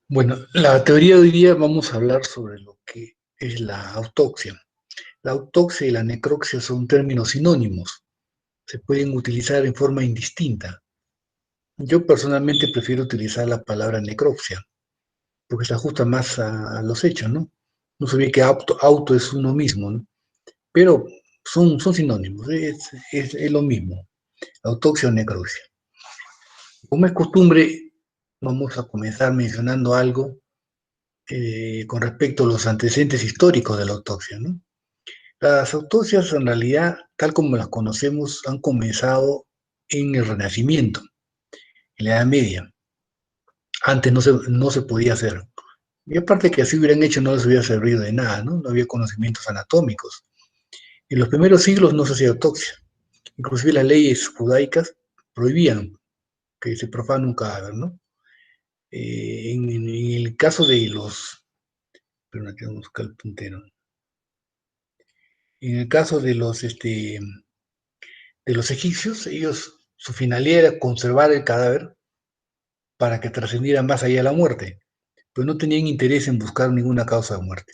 Bueno, la teoría de hoy día vamos a hablar sobre lo que es la autopsia. La autopsia y la necropsia son términos sinónimos, se pueden utilizar en forma indistinta. Yo personalmente prefiero utilizar la palabra necropsia, porque se ajusta más a los hechos, ¿no? No sabía que auto es uno mismo, ¿no? Pero son sinónimos, es lo mismo, autopsia o necropsia. Como es costumbre, vamos a comenzar mencionando algo con respecto a los antecedentes históricos de la autopsia, ¿no? Las autopsias, en realidad, tal como las conocemos, han comenzado en el Renacimiento, en la Edad Media. Antes no se podía hacer. Y aparte que así hubieran hecho, no les hubiera servido de nada, ¿no? No había conocimientos anatómicos. En los primeros siglos no se hacía autopsia. Inclusive las leyes judaicas prohibían que se profane un cadáver, ¿no? En el caso de los... Pero no tengo que buscar el puntero. En el caso de los egipcios, ellos, su finalidad era conservar el cadáver para que trascendiera más allá de la muerte, pero no tenían interés en buscar ninguna causa de muerte.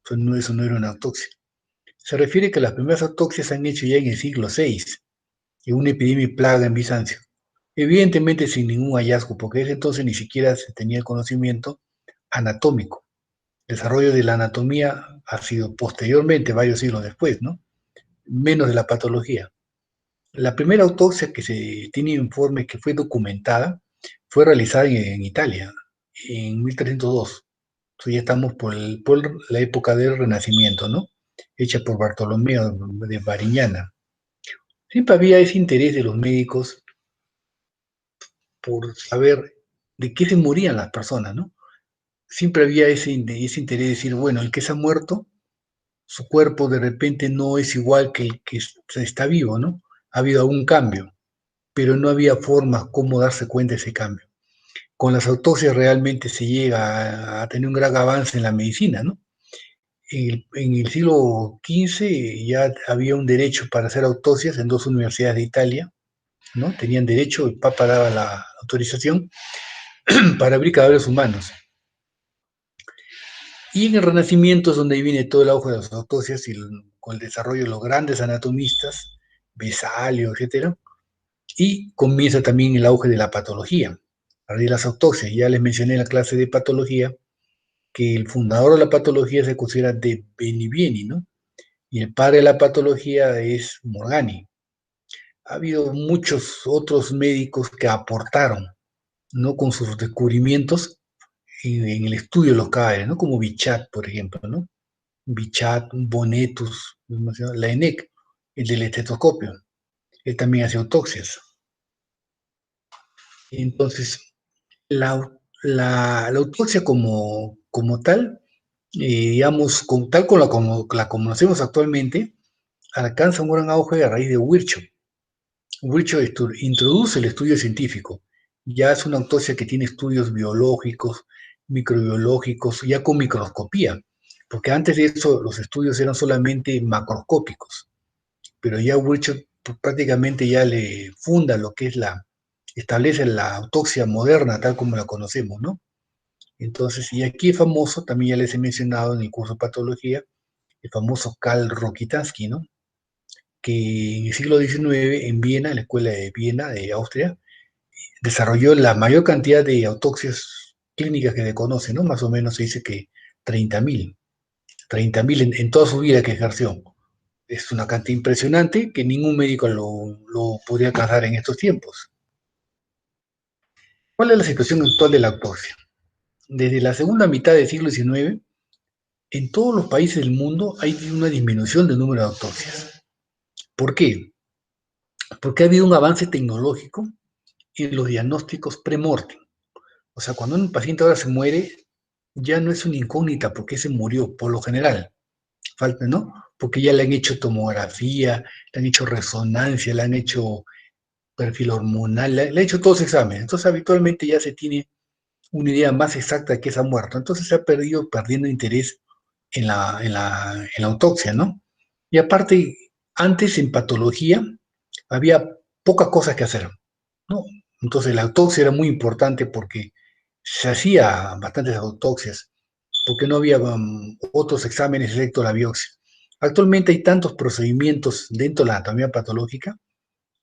Eso no era una autopsia. Se refiere que las primeras autopsias se han hecho ya en el siglo VI, en una epidemia y plaga en Bizancio. Evidentemente sin ningún hallazgo, porque desde entonces ni siquiera se tenía el conocimiento anatómico. El desarrollo de la anatomía ha sido posteriormente, varios siglos después, ¿no? Menos de la patología. La primera autopsia que se tiene informe que fue documentada fue realizada en Italia, en 1302. Entonces ya estamos por la época del Renacimiento, ¿no? Hecha por Bartolomeo de Variñana. Siempre había ese interés de los médicos por saber de qué se morían las personas, ¿no? Siempre había ese interés de decir, bueno, el que se ha muerto, su cuerpo de repente no es igual que el que está vivo, ¿no? Ha habido algún cambio, pero no había forma cómo darse cuenta de ese cambio. Con las autopsias realmente se llega a tener un gran avance en la medicina, ¿no? En el siglo XV ya había un derecho para hacer autopsias en dos universidades de Italia, ¿no? Tenían derecho, el Papa daba la autorización para abrir cadáveres humanos. Y en el Renacimiento es donde viene todo el auge de las autopsias y con el desarrollo de los grandes anatomistas, Vesalio, etcétera, y comienza también el auge de la patología, a raíz de las autopsias. Ya les mencioné en la clase de patología que el fundador de la patología se considera de Benivieni, ¿no? Y el padre de la patología es Morgani. Ha habido muchos otros médicos que aportaron, ¿no? Con sus descubrimientos en el estudio de los cadáveres, ¿no? Como Bichat, por ejemplo, ¿no? Bichat, Bonetus, Laennec, el del estetoscopio. Él también hace autopsias. Entonces, la autopsia como tal, digamos, tal como la conocemos actualmente, alcanza un gran auge a raíz de Virchow. Virchow introduce el estudio científico. Ya es una autopsia que tiene estudios biológicos, microbiológicos, ya con microscopía, porque antes de eso los estudios eran solamente macroscópicos, pero ya Virchow prácticamente ya le funda lo que es establece la autopsia moderna tal como la conocemos, ¿no? Entonces, y aquí es famoso, también ya les he mencionado en el curso de patología, el famoso Karl Rokitansky, ¿no? Que en el siglo XIX en Viena, en la escuela de Viena, de Austria, desarrolló la mayor cantidad de autopsias clínicas que se conoce, ¿no? Más o menos se dice que 30.000, 30.000 en toda su vida que ejerció. Es una cantidad impresionante que ningún médico lo podría alcanzar en estos tiempos. ¿Cuál es la situación actual de la autopsia? Desde la segunda mitad del siglo XIX, en todos los países del mundo hay una disminución del número de autopsias. ¿Por qué? Porque ha habido un avance tecnológico en los diagnósticos pre-mortem. O sea, cuando un paciente ahora se muere, ya no es una incógnita por qué se murió, por lo general. Falta, ¿no? Porque ya le han hecho tomografía, le han hecho resonancia, le han hecho perfil hormonal, le han hecho todos los exámenes. Entonces, habitualmente ya se tiene una idea más exacta de que se ha muerto. Entonces, se ha perdiendo interés en la autopsia, ¿no? Y aparte, antes en patología había pocas cosas que hacer, ¿no? Entonces la autopsia era muy importante porque se hacía bastantes autopsias, porque no había otros exámenes excepto la biopsia. Actualmente hay tantos procedimientos dentro de la anatomía patológica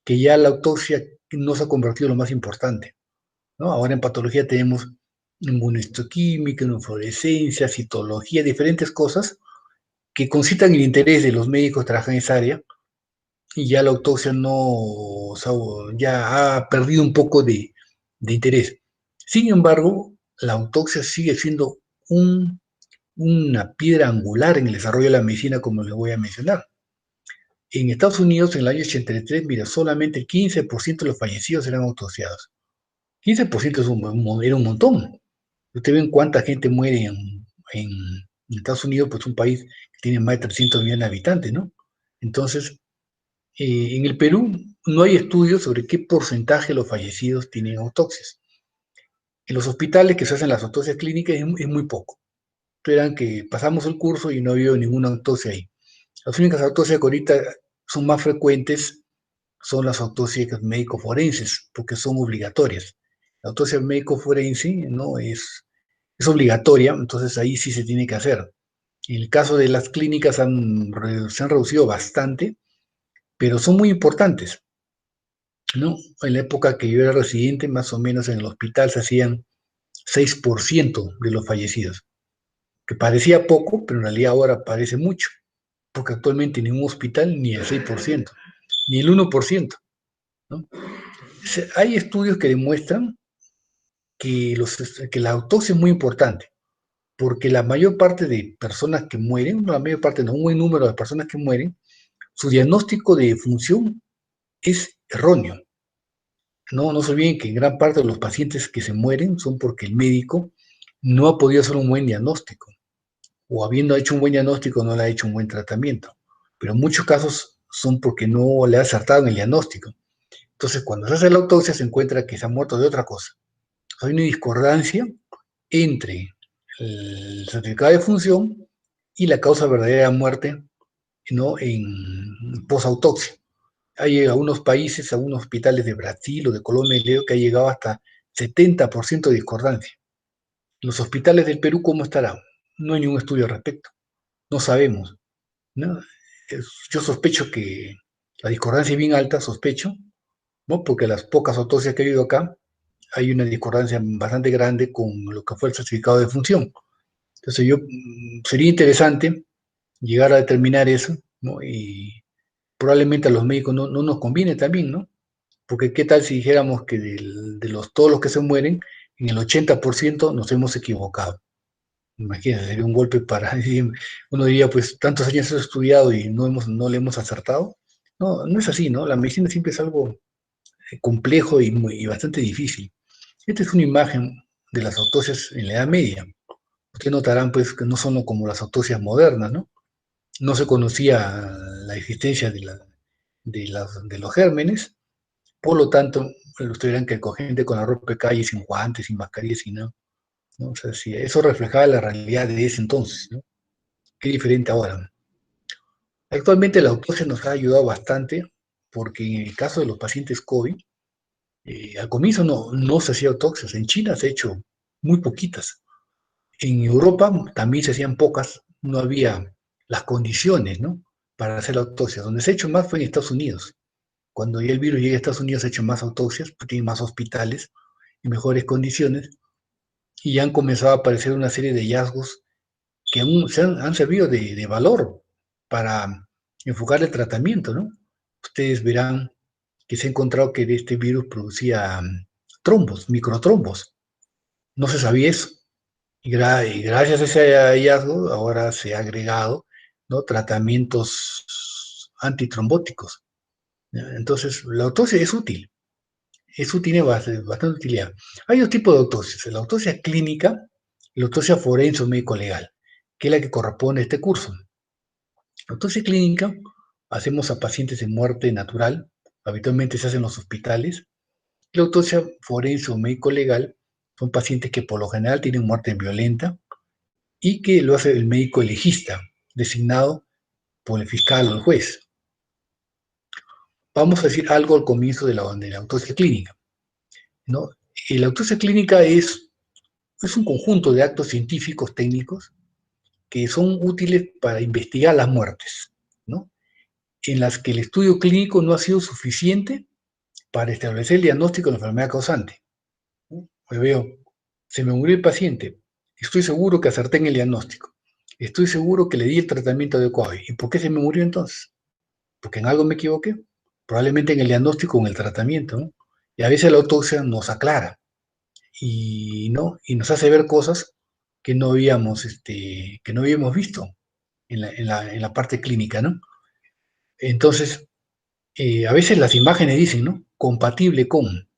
que ya la autopsia no se ha convertido en lo más importante, ¿no? Ahora en patología tenemos inmunohistoquímica, fluorescencia, citología, diferentes cosas que concitan el interés de los médicos que trabajan en esa área y ya la autopsia no, o sea, ya ha perdido un poco de interés. Sin embargo, la autopsia sigue siendo una piedra angular en el desarrollo de la medicina, como les voy a mencionar. En Estados Unidos, en el año 83, mira, solamente el 15% de los fallecidos eran autopsiados. 15% era un montón. Ustedes ven cuánta gente muere en Estados Unidos, pues un país que tiene más de 300 millones de habitantes, ¿no? Entonces, en el Perú no hay estudios sobre qué porcentaje de los fallecidos tienen autopsias. En los hospitales que se hacen las autopsias clínicas es muy poco. Esperan que pasamos el curso y no ha habido ninguna autopsia ahí. Las únicas autopsias que ahorita son más frecuentes son las autopsias médico-forenses, porque son obligatorias. La autopsia médico-forense, ¿no? Es obligatoria, entonces ahí sí se tiene que hacer. En el caso de las clínicas se han reducido bastante, pero son muy importantes, ¿no? En la época que yo era residente, más o menos en el hospital se hacían 6% de los fallecidos, que parecía poco, pero en realidad ahora parece mucho, porque actualmente en ningún hospital ni el 6%, ni el 1%, ¿no? Hay estudios que demuestran que la autopsia es muy importante, porque la mayor parte de personas que mueren, no la mayor parte, no, un buen número de personas que mueren, su diagnóstico de función es erróneo. No se olviden que en gran parte de los pacientes que se mueren son porque el médico no ha podido hacer un buen diagnóstico, o habiendo hecho un buen diagnóstico no le ha hecho un buen tratamiento. Pero en muchos casos son porque no le ha acertado en el diagnóstico. Entonces, cuando se hace la autopsia se encuentra que se ha muerto de otra cosa. Hay una discordancia entre el certificado de función y la causa verdadera de muerte, ¿no? En posautopsia. Hay algunos países, algunos hospitales de Brasil o de Colombia, leo que ha llegado hasta 70% de discordancia. Los hospitales del Perú, ¿cómo estarán? No hay ningún estudio al respecto. No sabemos, ¿no? Yo sospecho que la discordancia es bien alta, sospecho, ¿no? Porque las pocas autopsias que he habido acá, hay una discordancia bastante grande con lo que fue el certificado de función. Entonces sería interesante llegar a determinar eso, ¿no? Y probablemente a los médicos no nos conviene también, ¿no? Porque qué tal si dijéramos que todos los que se mueren, en el 80% nos hemos equivocado. Imagínense, sería un golpe para, uno diría, pues tantos años hemos estudiado y no le hemos acertado. No, no es así, ¿no? La medicina siempre es algo complejo y bastante difícil. Esta es una imagen de las autopsias en la Edad Media. Ustedes notarán, pues, que no son como las autopsias modernas, ¿no? No se conocía la existencia de los gérmenes, por lo tanto, ustedes verán que cogen gente con la ropa de calle, sin guantes, sin mascarillas, sin nada, ¿no? O sea, sí, eso reflejaba la realidad de ese entonces, ¿no? Qué diferente ahora. Actualmente la autopsia nos ha ayudado bastante porque en el caso de los pacientes COVID, al comienzo no se hacía autopsias. En China se ha hecho muy poquitas. En Europa también se hacían pocas, no había las condiciones, ¿no? Para hacer la autopsia. Donde se ha hecho más fue en Estados Unidos. Cuando ya el virus llega a Estados Unidos se ha hecho más autopsias, pues tienen más hospitales y mejores condiciones, y ya han comenzado a aparecer una serie de hallazgos que han servido de valor para enfocar el tratamiento, ¿no? Ustedes verán que se ha encontrado que este virus producía trombos, microtrombos. No se sabía eso. Y gracias a ese hallazgo, ahora se ha agregado, ¿no? Tratamientos antitrombóticos. ¿Ya? Entonces, la autopsia es útil, tiene bastante utilidad. Hay dos tipos de autopsias, la autopsia clínica y la autopsia forense o médico-legal, que es la que corresponde a este curso. La autopsia clínica hacemos a pacientes de muerte natural, habitualmente se hace en los hospitales. La autopsia forense o médico-legal son pacientes que por lo general tienen muerte violenta y que lo hace el médico legista, designado por el fiscal o el juez. Vamos a decir algo al comienzo de la autopsia clínica, ¿no? Y la autopsia clínica es un conjunto de actos científicos técnicos que son útiles para investigar las muertes, ¿no? En las que el estudio clínico no ha sido suficiente para establecer el diagnóstico de la enfermedad causante, ¿no? Pues veo, se me murió el paciente, estoy seguro que acerté en el diagnóstico, estoy seguro que le di el tratamiento adecuado. ¿Y por qué se me murió entonces? Porque en algo me equivoqué, probablemente en el diagnóstico o en el tratamiento, ¿no? Y a veces la autopsia nos aclara y, ¿no? Y nos hace ver cosas que no habíamos visto en la parte clínica, ¿no? Entonces, a veces las imágenes dicen, ¿no? Compatible con,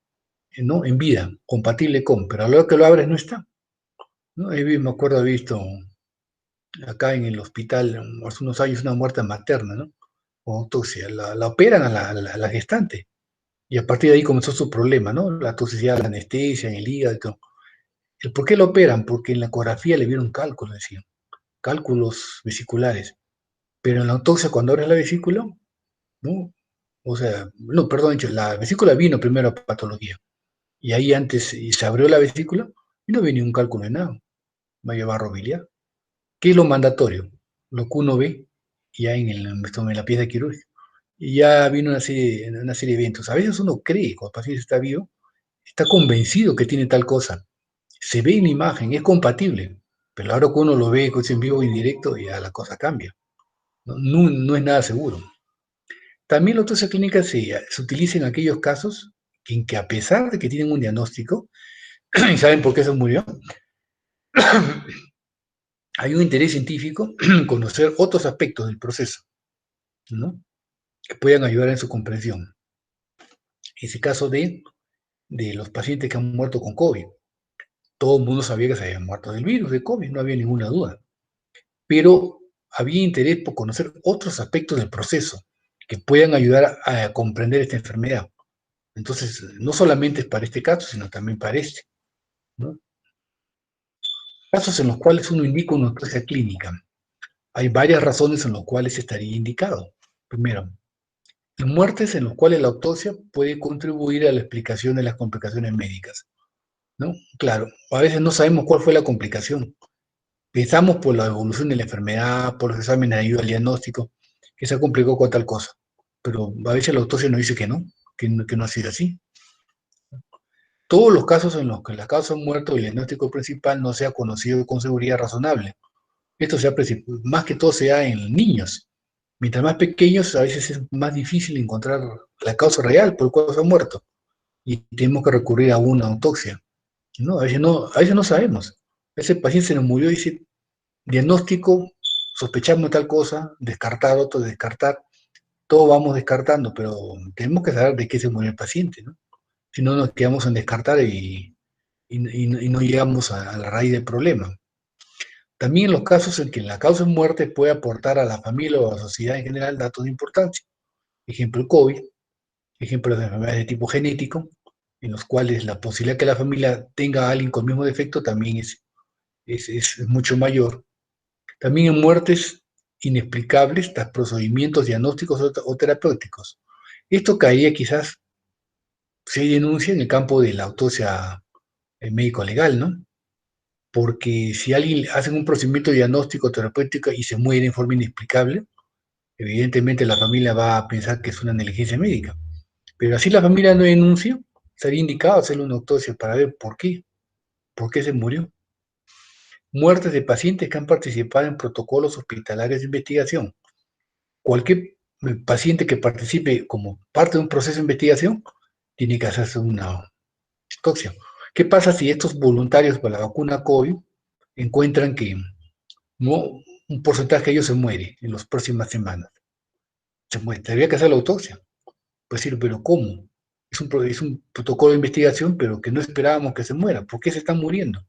¿no? En vida, compatible con, pero a la hora que lo abres no está, ¿no? Me acuerdo haber visto acá en el hospital hace unos años una muerte materna, ¿no? Con autopsia, la operan a la gestante y a partir de ahí comenzó su problema, ¿no? La toxicidad, la anestesia en el hígado y todo. ¿El por qué lo operan? Porque en la ecografía le vieron cálculos, decían, cálculos vesiculares, pero en la autopsia cuando abres la vesícula, ¿no? O sea, no, perdón, la vesícula vino primero a patología. Y ahí antes se abrió la vesícula y no había ningún cálculo de nada. Vaya barro biliar. ¿Qué es lo mandatorio? Lo que uno ve ya en la pieza quirúrgica. Y ya vino una serie de eventos. A veces uno cree, cuando el paciente está vivo, está convencido que tiene tal cosa. Se ve en la imagen, es compatible. Pero ahora que uno lo ve en vivo y en directo, ya la cosa cambia. No, no es nada seguro. También la autopsia clínica se utiliza en aquellos casos en que a pesar de que tienen un diagnóstico, y saben por qué se murió, hay un interés científico en conocer otros aspectos del proceso, ¿no? Que puedan ayudar en su comprensión. Ese caso de los pacientes que han muerto con COVID. Todo el mundo sabía que se habían muerto del virus de COVID, no había ninguna duda. Pero había interés por conocer otros aspectos del proceso que puedan ayudar a comprender esta enfermedad. Entonces, no solamente es para este caso, sino también para este, ¿no? Casos en los cuales uno indica una autopsia clínica. Hay varias razones en las cuales estaría indicado. Primero, en muertes en las cuales la autopsia puede contribuir a la explicación de las complicaciones médicas, ¿no? Claro, a veces no sabemos cuál fue la complicación. Pensamos por la evolución de la enfermedad, por los exámenes de ayuda al diagnóstico, que se complicó con tal cosa. Pero a veces la autopsia nos dice que no ha sido así. Todos los casos en los que la causa de muerte o el diagnóstico principal no sea conocido con seguridad razonable. Esto más que todo se da en niños. Mientras más pequeños, a veces es más difícil encontrar la causa real por la cual se ha muerto. Y tenemos que recurrir a una autopsia, ¿no? A veces no sabemos. Ese paciente se nos murió y dice, diagnóstico, sospechamos tal cosa, descartar otro, descartar. Todo vamos descartando, pero tenemos que saber de qué se murió el paciente, ¿no? Si no, nos quedamos en descartar y no llegamos a la raíz del problema. También en los casos en que la causa de muerte puede aportar a la familia o a la sociedad en general datos de importancia. Ejemplo, el COVID, ejemplo de enfermedades de tipo genético, en los cuales la posibilidad que la familia tenga a alguien con el mismo defecto también es mucho mayor. También en muertes inexplicables tras procedimientos diagnósticos o terapéuticos. Esto caería quizás, se denuncia en el campo de la autopsia médico-legal, ¿no? Porque si alguien hace un procedimiento diagnóstico terapéutico y se muere en forma inexplicable, evidentemente la familia va a pensar que es una negligencia médica. Pero así la familia no denuncia, sería indicado hacerle una autopsia para ver por qué se murió. Muertes de pacientes que han participado en protocolos hospitalarios de investigación. Cualquier paciente que participe como parte de un proceso de investigación tiene que hacerse una autopsia. ¿Qué pasa si estos voluntarios para la vacuna COVID encuentran que no, un porcentaje de ellos se muere en las próximas semanas? Se muere, tendría que hacer la autopsia. Pues decir, pero ¿cómo? Es un protocolo de investigación, pero que no esperábamos que se muera. ¿Por qué se están muriendo?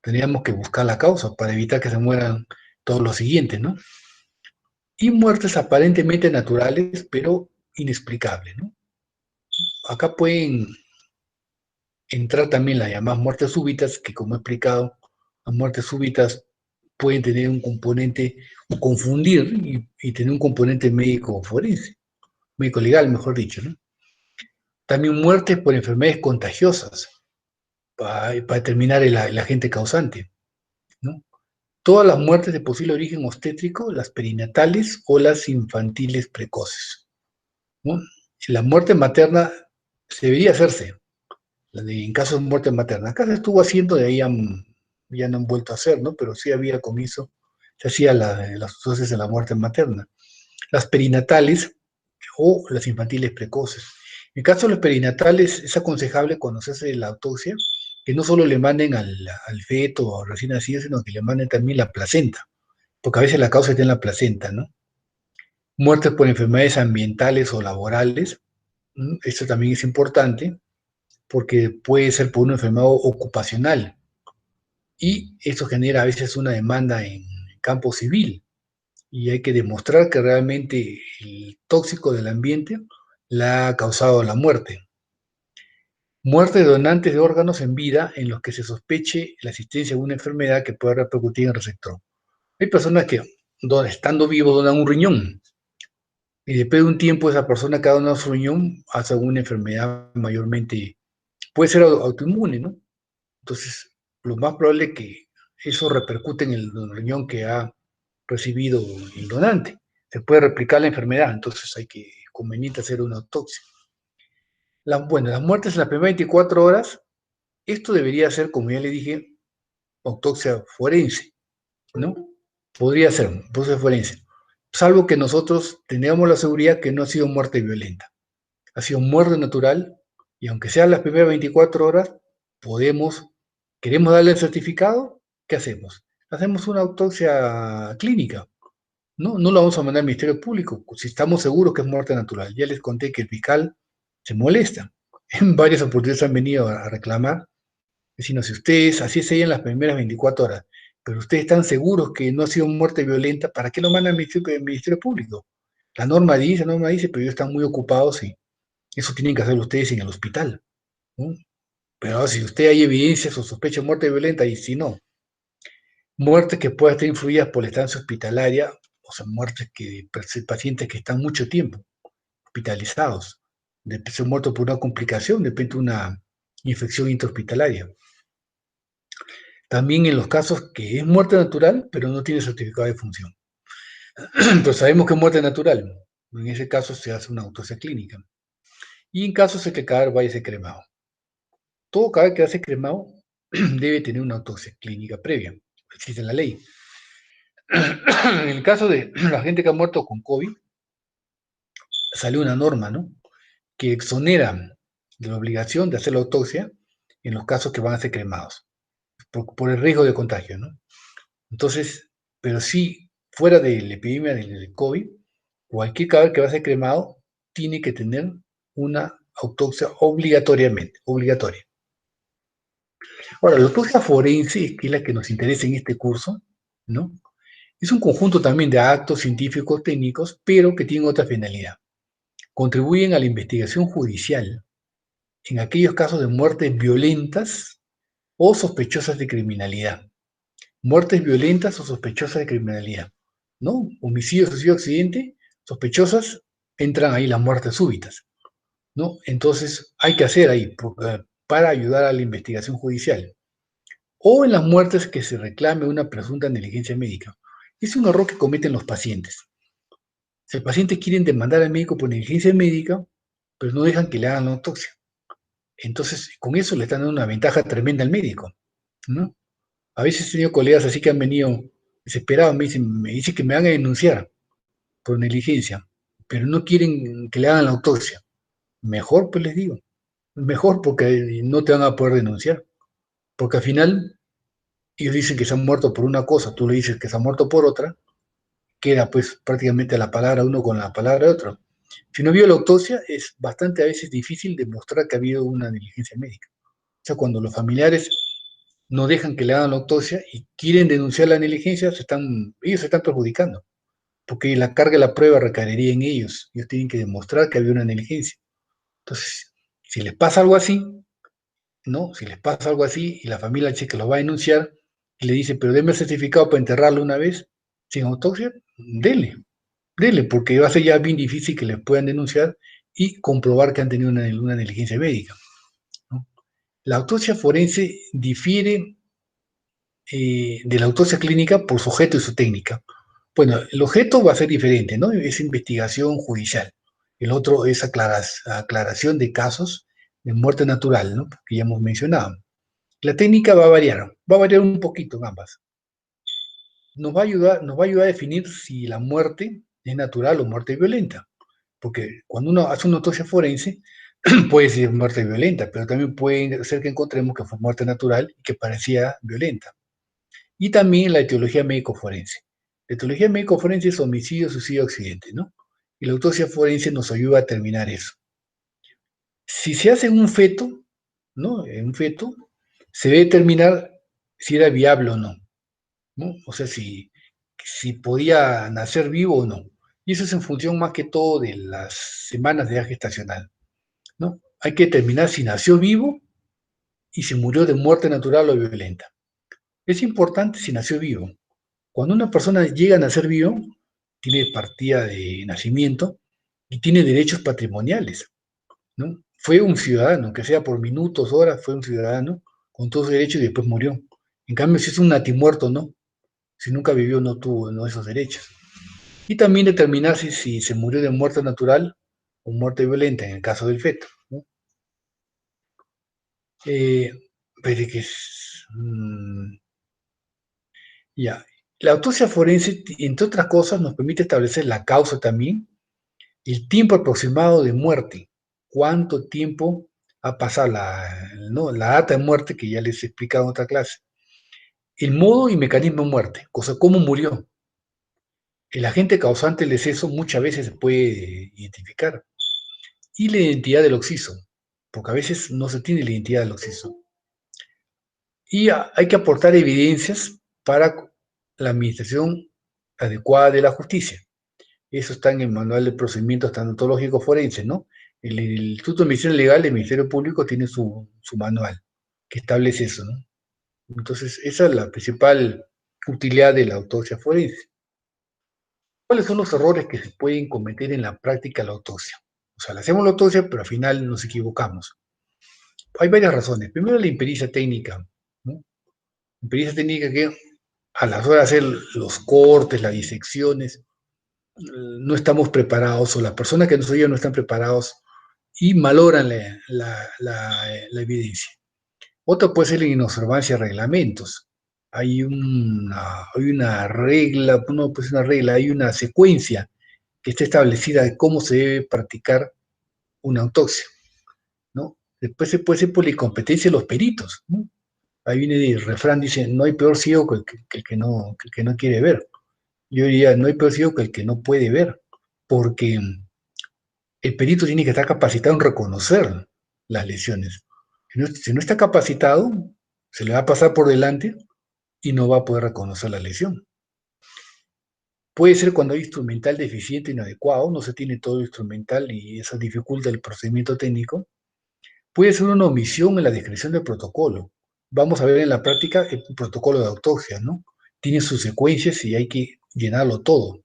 Tendríamos que buscar la causa para evitar que se mueran todos los siguientes, ¿no? Y muertes aparentemente naturales, pero inexplicables, ¿no? Acá pueden entrar también las llamadas muertes súbitas, que como he explicado, las muertes súbitas pueden tener un componente, o confundir y tener un componente médico forense, médico legal, mejor dicho, ¿no? También muertes por enfermedades contagiosas, para determinar el agente causante, ¿no? Todas las muertes de posible origen obstétrico, las perinatales o las infantiles precoces, ¿no? La muerte materna se debería hacerse, en caso de muerte materna. Acá se estuvo haciendo, de ahí ya no han vuelto a hacer, ¿no? Pero sí había al comienzo, se hacía las dosis de la muerte materna. Las perinatales o las infantiles precoces. En el caso de los perinatales, es aconsejable cuando se hace la autopsia que no solo le manden al feto o recién nacido, sino que le manden también la placenta, porque a veces la causa está en la placenta, ¿no? Muertes por enfermedades ambientales o laborales, ¿no? Esto también es importante porque puede ser por una enfermedad ocupacional y esto genera a veces una demanda en campo civil y hay que demostrar que realmente el tóxico del ambiente la ha causado la muerte. Muerte de donantes de órganos en vida en los que se sospeche la existencia de una enfermedad que pueda repercutir en el receptor. Hay personas que, estando vivos, donan un riñón y después de un tiempo esa persona que ha donado su riñón hace alguna enfermedad mayormente, puede ser autoinmune, ¿no? Entonces, lo más probable es que eso repercute en el riñón que ha recibido el donante. Se puede replicar la enfermedad, entonces hay que conveniente hacer una autopsia. Bueno, las muertes en las primeras 24 horas, esto debería ser, como ya le dije, autopsia forense, ¿no? Podría ser autopsia forense, salvo que nosotros tengamos la seguridad que no ha sido muerte violenta, ha sido muerte natural, y aunque sean las primeras 24 horas, queremos darle el certificado, ¿qué hacemos? Hacemos una autopsia clínica, ¿no? No lo vamos a mandar al Ministerio Público, si estamos seguros que es muerte natural. Ya les conté que el fiscal se molesta. En varias oportunidades han venido a reclamar, diciendo, si ustedes así se en las primeras 24 horas, pero ustedes están seguros que no ha sido muerte violenta, ¿para qué lo mandan al Ministerio Público? La norma dice, pero ellos están muy ocupados y eso tienen que hacer ustedes en el hospital, ¿no? Pero si usted hay evidencias o sospecha de muerte violenta, y si no, muertes que puedan estar influidas por la estancia hospitalaria, o sea, muertes que pacientes que están mucho tiempo hospitalizados, de ser muertos por una complicación, de repente una infección intrahospitalaria. También en los casos que es muerte natural, pero no tiene certificado de función. Entonces sabemos que es muerte natural. En ese caso se hace una autopsia clínica. Y en casos de que el cadáver vaya a ser cremado. Todo cadáver que va a ser cremado debe tener una autopsia clínica previa. Existe en la ley. En el caso de la gente que ha muerto con COVID, salió una norma, ¿no? Que exonera de la obligación de hacer la autopsia en los casos que van a ser cremados, por el riesgo de contagio, ¿no? Entonces, pero sí, fuera de la epidemia del COVID, cualquier cadáver que va a ser cremado tiene que tener una autopsia obligatoriamente, obligatoria. Ahora, la autopsia forense, que es la que nos interesa en este curso, ¿no? Es un conjunto también de actos científicos, técnicos, pero que tienen otra finalidad. Contribuyen a la investigación judicial en aquellos casos de muertes violentas o sospechosas de criminalidad. Muertes violentas o sospechosas de criminalidad, ¿no? Homicidio, suicidio, accidente, sospechosas, entran ahí las muertes súbitas, ¿no? Entonces hay que hacer ahí para ayudar a la investigación judicial. O en las muertes que se reclame una presunta negligencia médica. Es un error que cometen los pacientes. Si el paciente quieren demandar al médico por negligencia médica, pero no dejan que le hagan la autopsia. Entonces, con eso le están dando una ventaja tremenda al médico, ¿no? A veces he tenido colegas así que han venido desesperados, me dicen que me van a denunciar por negligencia, pero no quieren que le hagan la autopsia. Mejor, pues les digo, mejor porque no te van a poder denunciar, porque al final ellos dicen que se han muerto por una cosa, tú le dices que se han muerto por otra, queda pues prácticamente la palabra uno con la palabra de otro. Si no ha habido la autopsia, es bastante a veces difícil demostrar que ha habido una negligencia médica. O sea, cuando los familiares no dejan que le hagan la autopsia y quieren denunciar la negligencia, ellos se están perjudicando, porque la carga de la prueba recaería en ellos. Ellos tienen que demostrar que había una negligencia. Entonces, si les pasa algo así, ¿no? Si les pasa algo así y la familia che que lo va a denunciar, y le dice, pero deme el certificado para enterrarlo una vez, sin autopsia, dele, porque va a ser ya bien difícil que les puedan denunciar y comprobar que han tenido una negligencia médica, ¿no? La autopsia forense difiere de la autopsia clínica por su objeto y su técnica. Bueno, el objeto va a ser diferente, ¿no? Es investigación judicial. El otro es aclaración de casos de muerte natural, ¿no? Que ya hemos mencionado. La técnica va a variar un poquito en ambas. Nos va a ayudar a definir si la muerte es natural o muerte violenta. Porque cuando uno hace una autopsia forense, puede ser muerte violenta, pero también puede ser que encontremos que fue muerte natural y que parecía violenta. Y también la etiología médico-forense. La etiología médico-forense es homicidio, suicidio, accidente, ¿no? Y la autopsia forense nos ayuda a determinar eso. Si se hace en un feto, ¿no? En un feto, se debe determinar si era viable o no, ¿no? O sea, si podía nacer vivo o no. Y eso es en función más que todo de las semanas de edad gestacional, ¿no? Hay que determinar si nació vivo y si murió de muerte natural o violenta. Es importante si nació vivo. Cuando una persona llega a nacer vivo, tiene partida de nacimiento y tiene derechos patrimoniales, ¿no? Fue un ciudadano, que sea por minutos, horas, fue un ciudadano con todos sus derechos y después murió. En cambio, si es un natimuerto, no. Si nunca vivió, no tuvo esos derechos. Y también determinar si se murió de muerte natural o muerte violenta, en el caso del feto, ¿no? Eh, pero que es, ya. La autopsia forense, entre otras cosas, nos permite establecer la causa también, el tiempo aproximado de muerte, cuánto tiempo ha pasado ¿no? La data de muerte, que ya les he explicado en otra clase, el modo y mecanismo de muerte, cosa cómo murió. El agente causante del exceso muchas veces se puede identificar. Y la identidad del occiso, porque a veces no se tiene la identidad del occiso. Y hay que aportar evidencias para la administración adecuada de la justicia. Eso está en el Manual de Procedimientos Tanatológicos Forenses, ¿no? El Instituto de Medicina Legal del Ministerio Público tiene su manual que establece eso, ¿no? Entonces, esa es la principal utilidad de la autopsia forense. ¿Cuáles son los errores que se pueden cometer en la práctica de la autopsia? O sea, le hacemos la autopsia, pero al final nos equivocamos. Hay varias razones. Primero, la impericia técnica, ¿no? Impericia técnica que a las horas de hacer los cortes, las disecciones, no estamos preparados, o las personas que nos oyen no están preparados y malogran la evidencia. Otra puede ser la inobservancia de reglamentos. Hay una regla, no pues una regla, hay una secuencia que está establecida de cómo se debe practicar una autopsia, ¿no? Después se puede ser por la incompetencia de los peritos, ¿no? Ahí viene el refrán, dice, no hay peor ciego que el que no quiere ver. Yo diría, no hay peor ciego que el que no puede ver, porque el perito tiene que estar capacitado en reconocer las lesiones. Si no está capacitado, se le va a pasar por delante y no va a poder reconocer la lesión. Puede ser cuando hay instrumental deficiente, inadecuado, no se tiene todo el instrumental y eso dificulta el procedimiento técnico. Puede ser una omisión en la descripción del protocolo. Vamos a ver en la práctica el protocolo de autopsia, ¿no? Tiene sus secuencias y hay que llenarlo todo.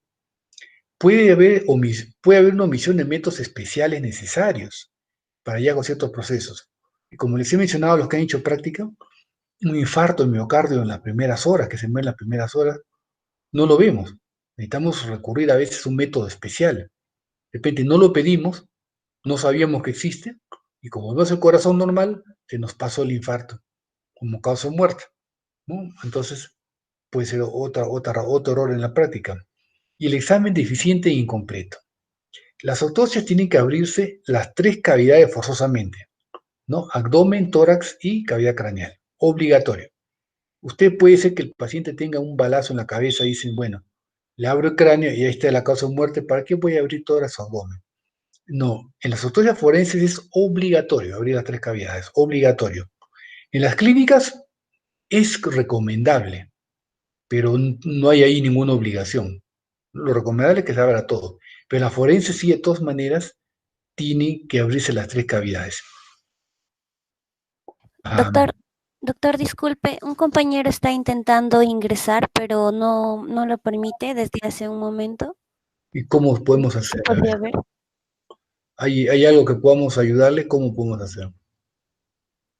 Puede haber una omisión de métodos especiales necesarios para llegar a ciertos procesos. Y como les he mencionado a los que han hecho práctica, un infarto de miocardio en las primeras horas, que se muere en las primeras horas, no lo vemos. Necesitamos recurrir a veces a un método especial. De repente no lo pedimos, no sabíamos que existe, y como no es el corazón normal, se nos pasó el infarto como causa de muerte, ¿no? Entonces puede ser otro error en la práctica. Y el examen deficiente e incompleto. Las autopsias tienen que abrirse las tres cavidades forzosamente, ¿no? Abdomen, tórax y cavidad craneal. Obligatorio. Usted puede ser que el paciente tenga un balazo en la cabeza y dicen, bueno, le abro el cráneo y ahí está la causa de muerte, ¿para qué voy a abrir tórax o abdomen? No, en las autopsias forenses es obligatorio abrir las tres cavidades, obligatorio. En las clínicas es recomendable, pero no hay ahí ninguna obligación. Lo recomendable es que se abra todo, pero en la forense sí, de todas maneras, tienen que abrirse las tres cavidades. Ah, Doctor, Doctor, disculpe, un compañero está intentando ingresar, pero no lo permite desde hace un momento. ¿Y cómo podemos ¿Qué hacer? A ver, podría ver? ¿hay algo que podamos ayudarle? ¿Cómo podemos hacer?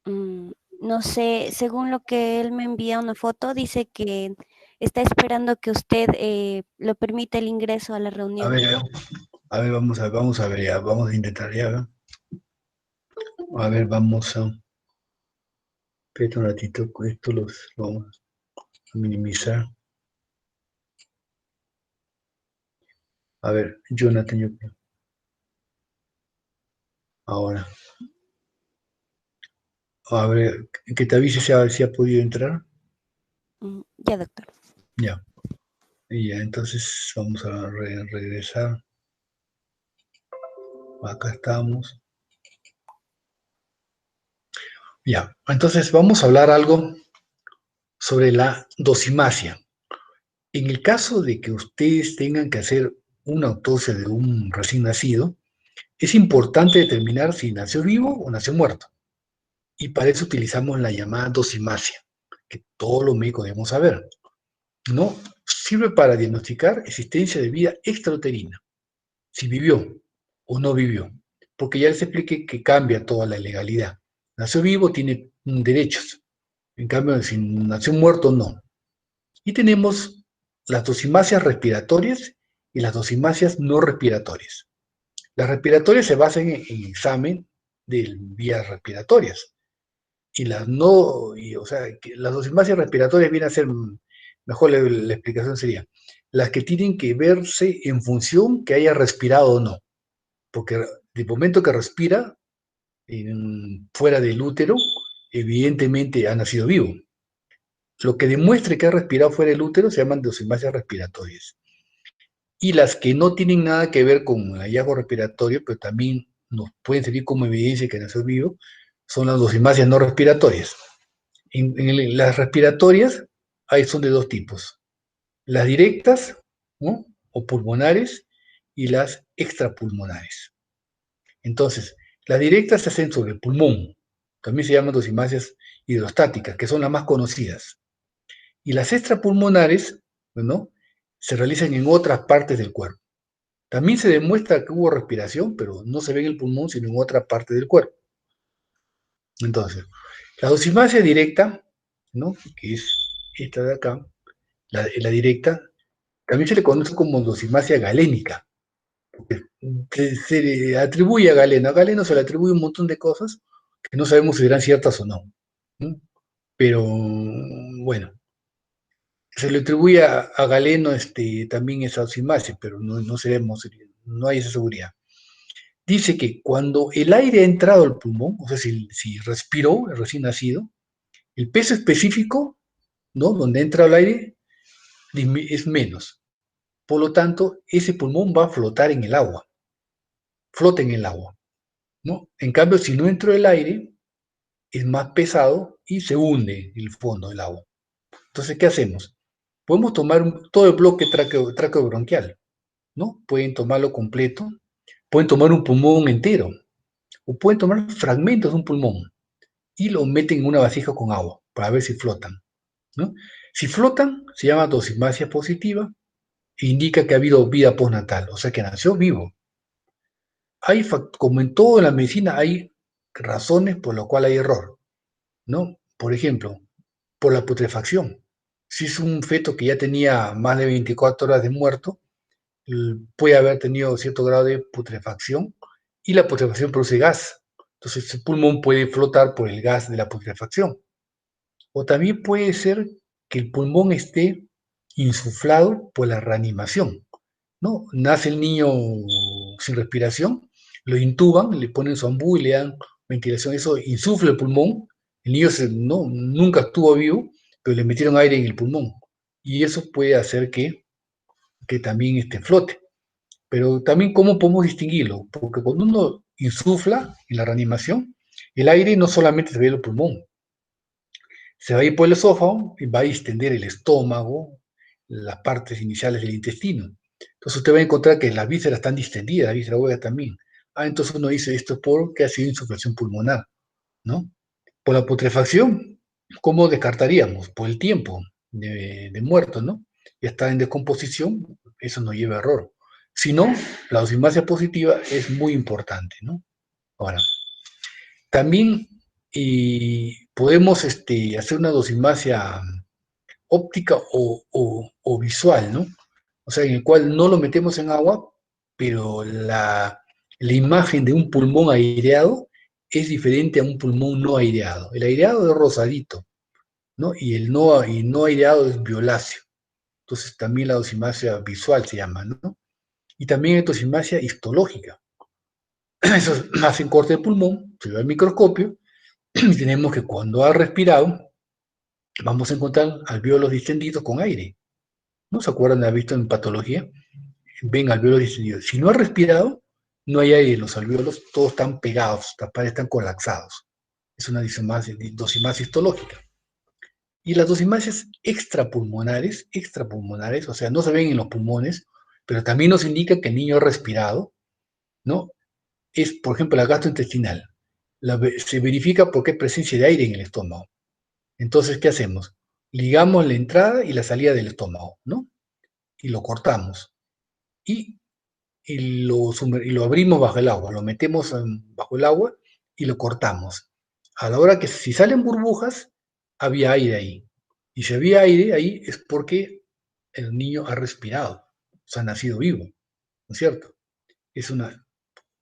Mm, no sé, según lo que él me envía una foto, dice que está esperando que usted lo permita el ingreso a la A reunión. ver, vamos a ver, ya, vamos a intentar ya, ¿verdad? A ver, espera un ratito, esto lo vamos a minimizar. A ver, Jonathan, ahora, a ver, que te avise si ha podido entrar. Ya, doctor. Ya, y ya, entonces vamos a regresar. Acá estamos. Ya, entonces vamos a hablar algo sobre la dosimasia. En el caso de que ustedes tengan que hacer una autopsia de un recién nacido, es importante determinar si nació vivo o nació muerto. Y para eso utilizamos la llamada dosimasia, que todos los médicos debemos saber. ¿No? Sirve para diagnosticar existencia de vida extrauterina, si vivió o no vivió, porque ya les expliqué que cambia toda la legalidad. Nació vivo, tiene derechos, en cambio, si nació muerto, no. Y tenemos las dosimacias respiratorias y las dosimacias no respiratorias. Las respiratorias se basan en examen de vías respiratorias. Y las no, o sea, que las dosimacias respiratorias vienen a ser, mejor la explicación sería, las que tienen que verse en función que haya respirado o no. Porque del momento que respira, fuera del útero, evidentemente ha nacido vivo. Lo que demuestre que ha respirado fuera del útero se llaman dosimacias respiratorias. Y las que no tienen nada que ver con el hallazgo respiratorio, pero también nos pueden servir como evidencia que nació vivo, son las dosimacias no respiratorias. Las respiratorias son de dos tipos, las directas, ¿no? O pulmonares y las extrapulmonares. Entonces, las directas se hacen sobre el pulmón, también se llaman dosimacias hidrostáticas, que son las más conocidas. Y las extrapulmonares, ¿no? Se realizan en otras partes del cuerpo. También se demuestra que hubo respiración, pero no se ve en el pulmón, sino en otra parte del cuerpo. Entonces, la dosimacia directa, ¿no? Que es esta de acá, la directa, también se le conoce como dosimacia galénica. Se le atribuye a Galeno. A Galeno se le atribuye un montón de cosas que no sabemos si serán ciertas o no. ¿No? Pero bueno, se le atribuye a Galeno también esa dosimacia, pero no sabemos, no hay esa seguridad. Dice que cuando el aire ha entrado al pulmón, o sea, si respiró el recién nacido, el peso específico, ¿no? Donde entra el aire, es menos. Por lo tanto, ese pulmón va a flotar en el agua, flota en el agua, ¿no? En cambio, si no entró el aire, es más pesado y se hunde en el fondo del agua. Entonces, ¿qué hacemos? Podemos tomar todo el bloque traqueobronquial, ¿no? Pueden tomarlo completo, pueden tomar un pulmón entero, o pueden tomar fragmentos de un pulmón y lo meten en una vasija con agua para ver si flotan, ¿no? Si flotan, se llama dosimasia positiva e indica que ha habido vida postnatal, o sea que nació vivo. Como en todo en la medicina, hay razones por las cuales hay error, ¿no? Por ejemplo, por la putrefacción. Si es un feto que ya tenía más de 24 horas de muerto, puede haber tenido cierto grado de putrefacción y la putrefacción produce gas. Entonces el pulmón puede flotar por el gas de la putrefacción. O también puede ser que el pulmón esté insuflado por la reanimación, ¿no? Nace el niño sin respiración, lo intuban, le ponen su ambú y le dan ventilación, eso insufla el pulmón, el niño nunca estuvo vivo, pero le metieron aire en el pulmón y eso puede hacer que también flote. Pero también, ¿cómo podemos distinguirlo? Porque cuando uno insufla en la reanimación, el aire no solamente se ve en el pulmón, se va a ir por el esófago y va a distender el estómago, las partes iniciales del intestino. Entonces usted va a encontrar que las vísceras están distendidas, la víscera hueca también. Entonces uno dice esto porque ha sido insuflación pulmonar, ¿no? Por la putrefacción. ¿Cómo descartaríamos? Por el tiempo de muerto, ¿no? Ya está en descomposición, eso no lleva error. Si no, la dosimasia positiva es muy importante, ¿no? Ahora, también podemos hacer una dosimasia óptica o visual, ¿no? O sea, en el cual no lo metemos en agua, pero la imagen de un pulmón aireado es diferente a un pulmón no aireado. El aireado es rosadito, ¿no? Y no aireado es violáceo. Entonces también la dosimasia visual se llama, ¿no? Y también hay dosimasia histológica. Eso hacen corte de pulmón, se ve al microscopio, y tenemos que cuando ha respirado, vamos a encontrar alvéolos distendidos con aire. ¿No se acuerdan de haber visto en patología? Ven alvéolos distendidos. Si no ha respirado, no hay aire en los alvéolos, todos están pegados, las paredes están colapsados. Es una dosimasia histológica. Y las dosimasias extrapulmonares, o sea, no se ven en los pulmones, pero también nos indica que el niño ha respirado, ¿no? Es, por ejemplo, la gastrointestinal. Se verifica porque hay presencia de aire en el estómago. Entonces, ¿qué hacemos? Ligamos la entrada y la salida del estómago, ¿no? Y lo cortamos. Y, y lo abrimos bajo el agua, lo metemos bajo el agua y lo cortamos. A la hora que si salen burbujas, había aire ahí. Y si había aire ahí es porque el niño ha respirado, o sea, ha nacido vivo, ¿no es cierto? Es una,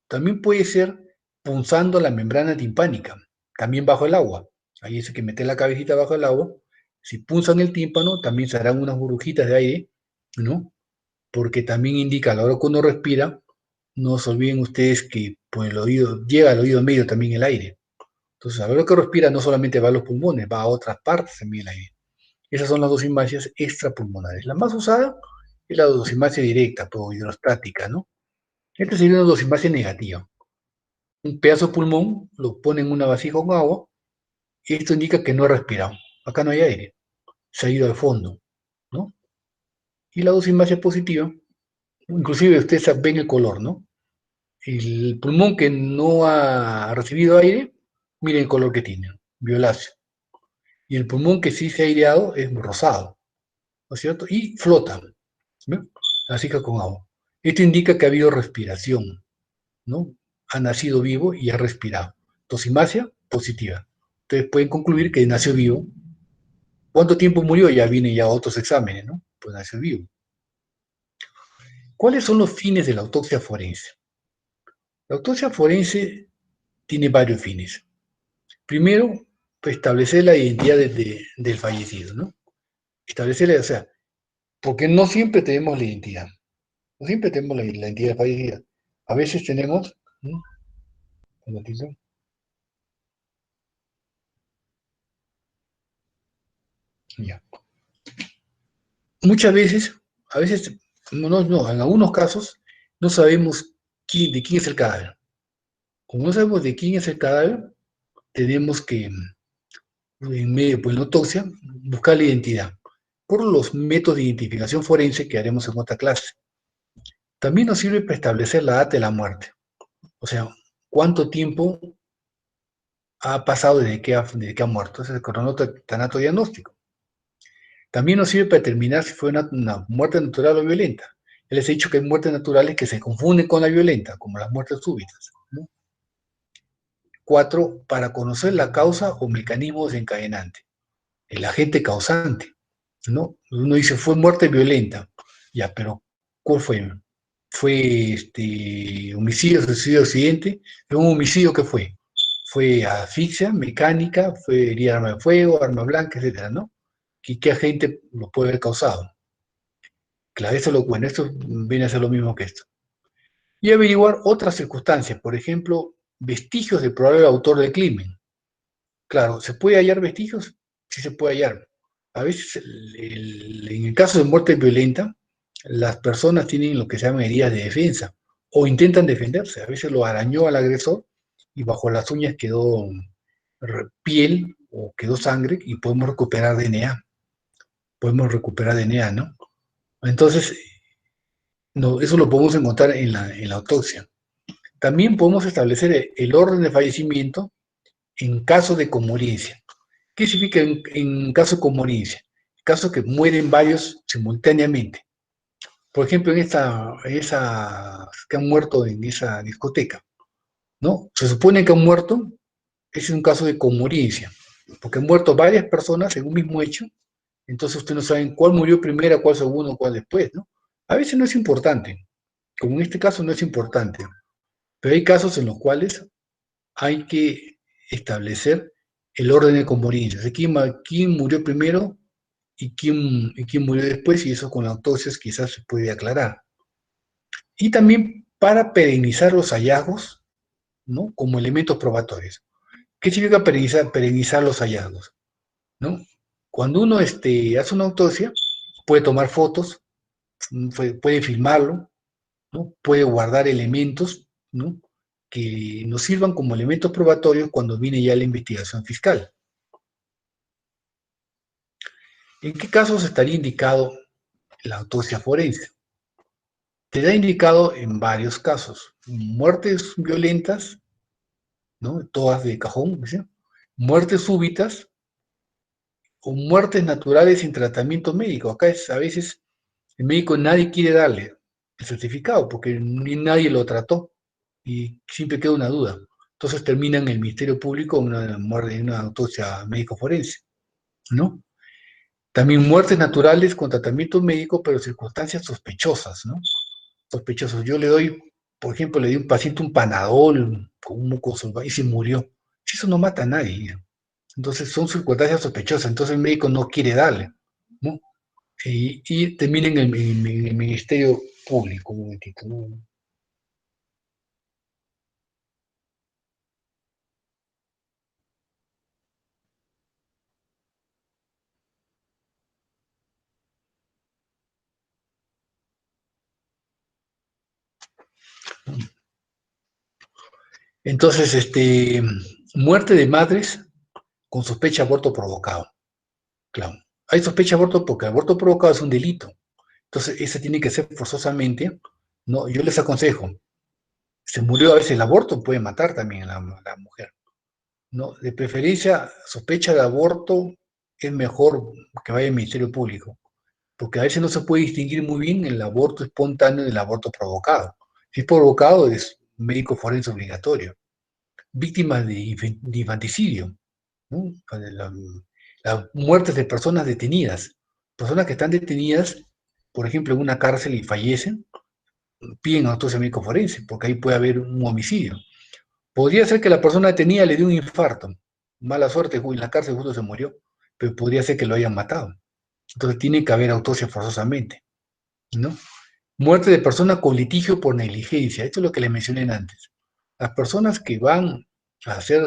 también puede ser punzando la membrana timpánica, también bajo el agua. Ahí es que meter la cabecita bajo el agua. Si punzan el tímpano, también se harán unas burbujitas de aire, ¿no? Porque también indica a la hora que uno respira, no se olviden ustedes que por el oído, llega al oído medio también el aire. Entonces, a la hora que respira, no solamente va a los pulmones, va a otras partes también el aire. Esas son las dosimasias extrapulmonares. La más usada es la dosimasia directa, o hidrostática, ¿no? Esta sería una dosimasia negativa. Un pedazo de pulmón lo pone en una vasija con agua y esto indica que no ha respirado. Acá no hay aire, se ha ido al fondo, ¿no? Y la dosimasia positiva, inclusive ustedes ven el color, ¿no? El pulmón que no ha recibido aire, miren el color que tiene, violáceo. Y el pulmón que sí se ha aireado es rosado, ¿no es cierto? Y flota, ¿no? Así que con agua. Esto indica que ha habido respiración, ¿no? Ha nacido vivo y ha respirado. Dosimasia positiva. Ustedes pueden concluir que nació vivo. ¿Cuánto tiempo murió? Ya vienen ya otros exámenes, ¿no? Pues nació vivo. ¿Cuáles son los fines de la autopsia forense? La autopsia forense tiene varios fines. Primero, pues, establecer la identidad del fallecido, ¿no? Establecerla, o sea, porque no siempre tenemos la identidad. No siempre tenemos la identidad fallecida. A veces tenemos, ¿no? Un ratito. Ya. Muchas veces, a veces, no, en algunos casos, no sabemos de quién es el cadáver. Como no sabemos de quién es el cadáver, tenemos que, en medio, pues en la autopsia, buscar la identidad por los métodos de identificación forense que haremos en otra clase. También nos sirve para establecer la data de la muerte. O sea, cuánto tiempo ha pasado desde que ha muerto. Ese es el cronoto diagnóstico. También nos sirve para determinar si fue una muerte natural o violenta. Ya les he dicho que hay muertes naturales que se confunden con la violenta, como las muertes súbitas, ¿no? 4, para conocer la causa o mecanismo desencadenante, el agente causante, ¿no? Uno dice, fue muerte violenta, ya, pero ¿cuál fue? ¿Fue homicidio, suicidio, accidente? ¿Fue un homicidio qué fue? ¿Fue asfixia mecánica? ¿Fue herida de arma de fuego, arma blanca, etcétera, ¿no? ¿Qué agente lo puede haber causado? Claro, bueno, esto viene a ser lo mismo que esto. Y averiguar otras circunstancias, por ejemplo, vestigios del probable autor del crimen. Claro, ¿se puede hallar vestigios? Sí se puede hallar. A veces, en el caso de muerte violenta, las personas tienen lo que se llama heridas de defensa o intentan defenderse. A veces lo arañó al agresor y bajo las uñas quedó piel o quedó sangre y podemos recuperar DNA. Podemos recuperar DNA, ¿no? Entonces, no, eso lo podemos encontrar en la autopsia. También podemos establecer el orden de fallecimiento en caso de comorbidiencia. ¿Qué significa en caso de comorbidncia? En caso que mueren varios simultáneamente. Por ejemplo, esas que han muerto en esa discoteca, ¿no? Se supone que han muerto, ese es un caso de comorbidncia, porque han muerto varias personas en un mismo hecho, entonces ustedes no saben cuál murió primero, cuál segundo, cuál después, ¿no? A veces no es importante, como en este caso no es importante, pero hay casos en los cuales hay que establecer el orden de comorbidicias, de quién murió primero y quién murió después, y eso con la autopsia quizás se puede aclarar. Y también para perennizar los hallazgos, ¿no? Como elementos probatorios. ¿Qué significa perennizar los hallazgos? ¿No? Cuando uno hace una autopsia, puede tomar fotos, puede filmarlo, ¿no? Puede guardar elementos, ¿no? Que nos sirvan como elementos probatorios cuando viene ya la investigación fiscal. ¿En qué casos estaría indicado la autopsia forense? Te da indicado en varios casos. Muertes violentas, ¿no? Todas de cajón, ¿sí? Muertes súbitas o muertes naturales sin tratamiento médico. Acá a veces el médico nadie quiere darle el certificado porque ni nadie lo trató y siempre queda una duda. Entonces termina en el Ministerio Público una autopsia médico forense, ¿no? También muertes naturales con tratamiento médico, pero circunstancias sospechosas, ¿no? Sospechosos. Yo le doy, por ejemplo, le di a un paciente un Panadol con un mucoso y se murió. Eso no mata a nadie. Entonces son circunstancias sospechosas, entonces el médico no quiere darle, ¿no? Y termina en el Ministerio Público, un momentito, ¿no? Entonces, muerte de madres con sospecha de aborto provocado. Claro. Hay sospecha de aborto porque el aborto provocado es un delito. Entonces, ese tiene que ser forzosamente, ¿no? Yo les aconsejo, se murió, a veces el aborto puede matar también a la mujer, ¿no? De preferencia, sospecha de aborto es mejor que vaya al Ministerio Público, porque a veces no se puede distinguir muy bien el aborto espontáneo del aborto provocado. Si es provocado, es médico forense obligatorio. Víctimas de infanticidio, ¿no? Las muertes de personas que están detenidas, por ejemplo, en una cárcel y fallecen, piden autopsia médico forense, porque ahí puede haber un homicidio. Podría ser que la persona detenida le dio un infarto, mala suerte, en la cárcel justo se murió, pero podría ser que lo hayan matado. Entonces tiene que haber autopsia forzosamente, ¿no? Muerte de persona con litigio por negligencia, esto es lo que les mencioné antes. Las personas que van a hacer,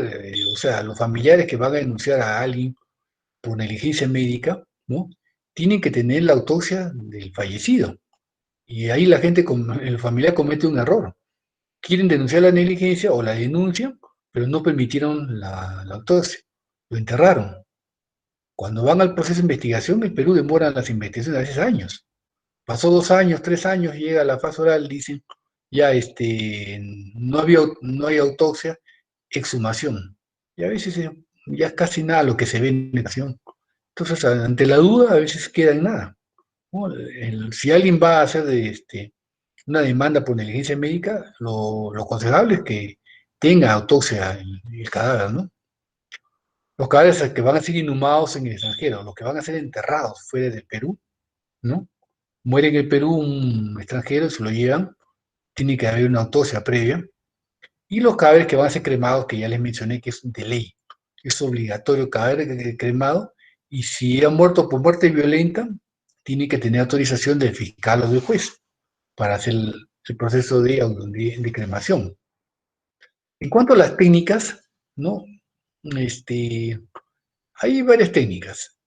o sea, los familiares que van a denunciar a alguien por negligencia médica, ¿no? Tienen que tener la autopsia del fallecido. Y ahí el familiar comete un error. Quieren denunciar la negligencia o la denuncian, pero no permitieron la autopsia. Lo enterraron. Cuando van al proceso de investigación, el Perú demora las investigaciones a veces años. Pasó 2 años, 3 años, llega a la fase oral, dicen, ya no hay autopsia, exhumación. Y a veces ya es casi nada lo que se ve en la exhumación. Entonces, ante la duda, a veces queda en nada, ¿no? Si alguien va a hacer una demanda por negligencia médica, lo aconsejable es que tenga autopsia el cadáver, ¿no? Los cadáveres que van a ser inhumados en el extranjero, los que van a ser enterrados fuera del Perú, ¿no? Muere en el Perú un extranjero, se lo llevan, tiene que haber una autopsia previa, y los cadáveres que van a ser cremados, que ya les mencioné que es de ley, es obligatorio cadáver cremado, y si han muerto por muerte violenta, tiene que tener autorización del fiscal o del juez para hacer el proceso de cremación. En cuanto a las técnicas, ¿no? Hay varias técnicas.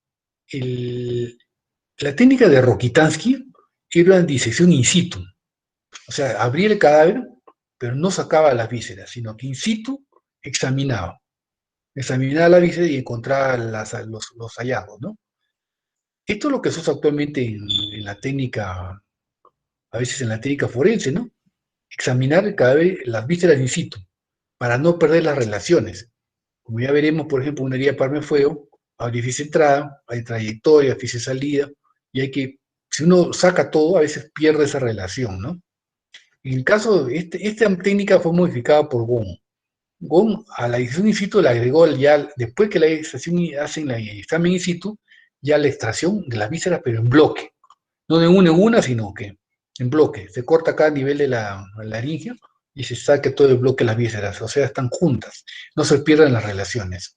La técnica de Rokitansky era una disección in situ, o sea, abría el cadáver, pero no sacaba las vísceras, sino que in situ examinaba la víscera y encontraba los hallazgos, ¿no? Esto es lo que se usa actualmente en la técnica, a veces en la técnica forense, ¿no? Examinar el cadáver, las vísceras in situ, para no perder las relaciones. Como ya veremos, por ejemplo, una herida de Parme Fuego, orificio entrada, hay trayectoria, orificio salida, y si uno saca todo, a veces pierde esa relación, ¿no? En el caso, esta técnica fue modificada por Gong. Gong a la disección in situ le agregó ya, después que la extracción hacen el examen in situ, ya la extracción de las vísceras, pero en bloque. No de una en una, sino que en bloque. Se corta cada nivel de la laringe y se saca todo el bloque de las vísceras. O sea, están juntas. No se pierden las relaciones,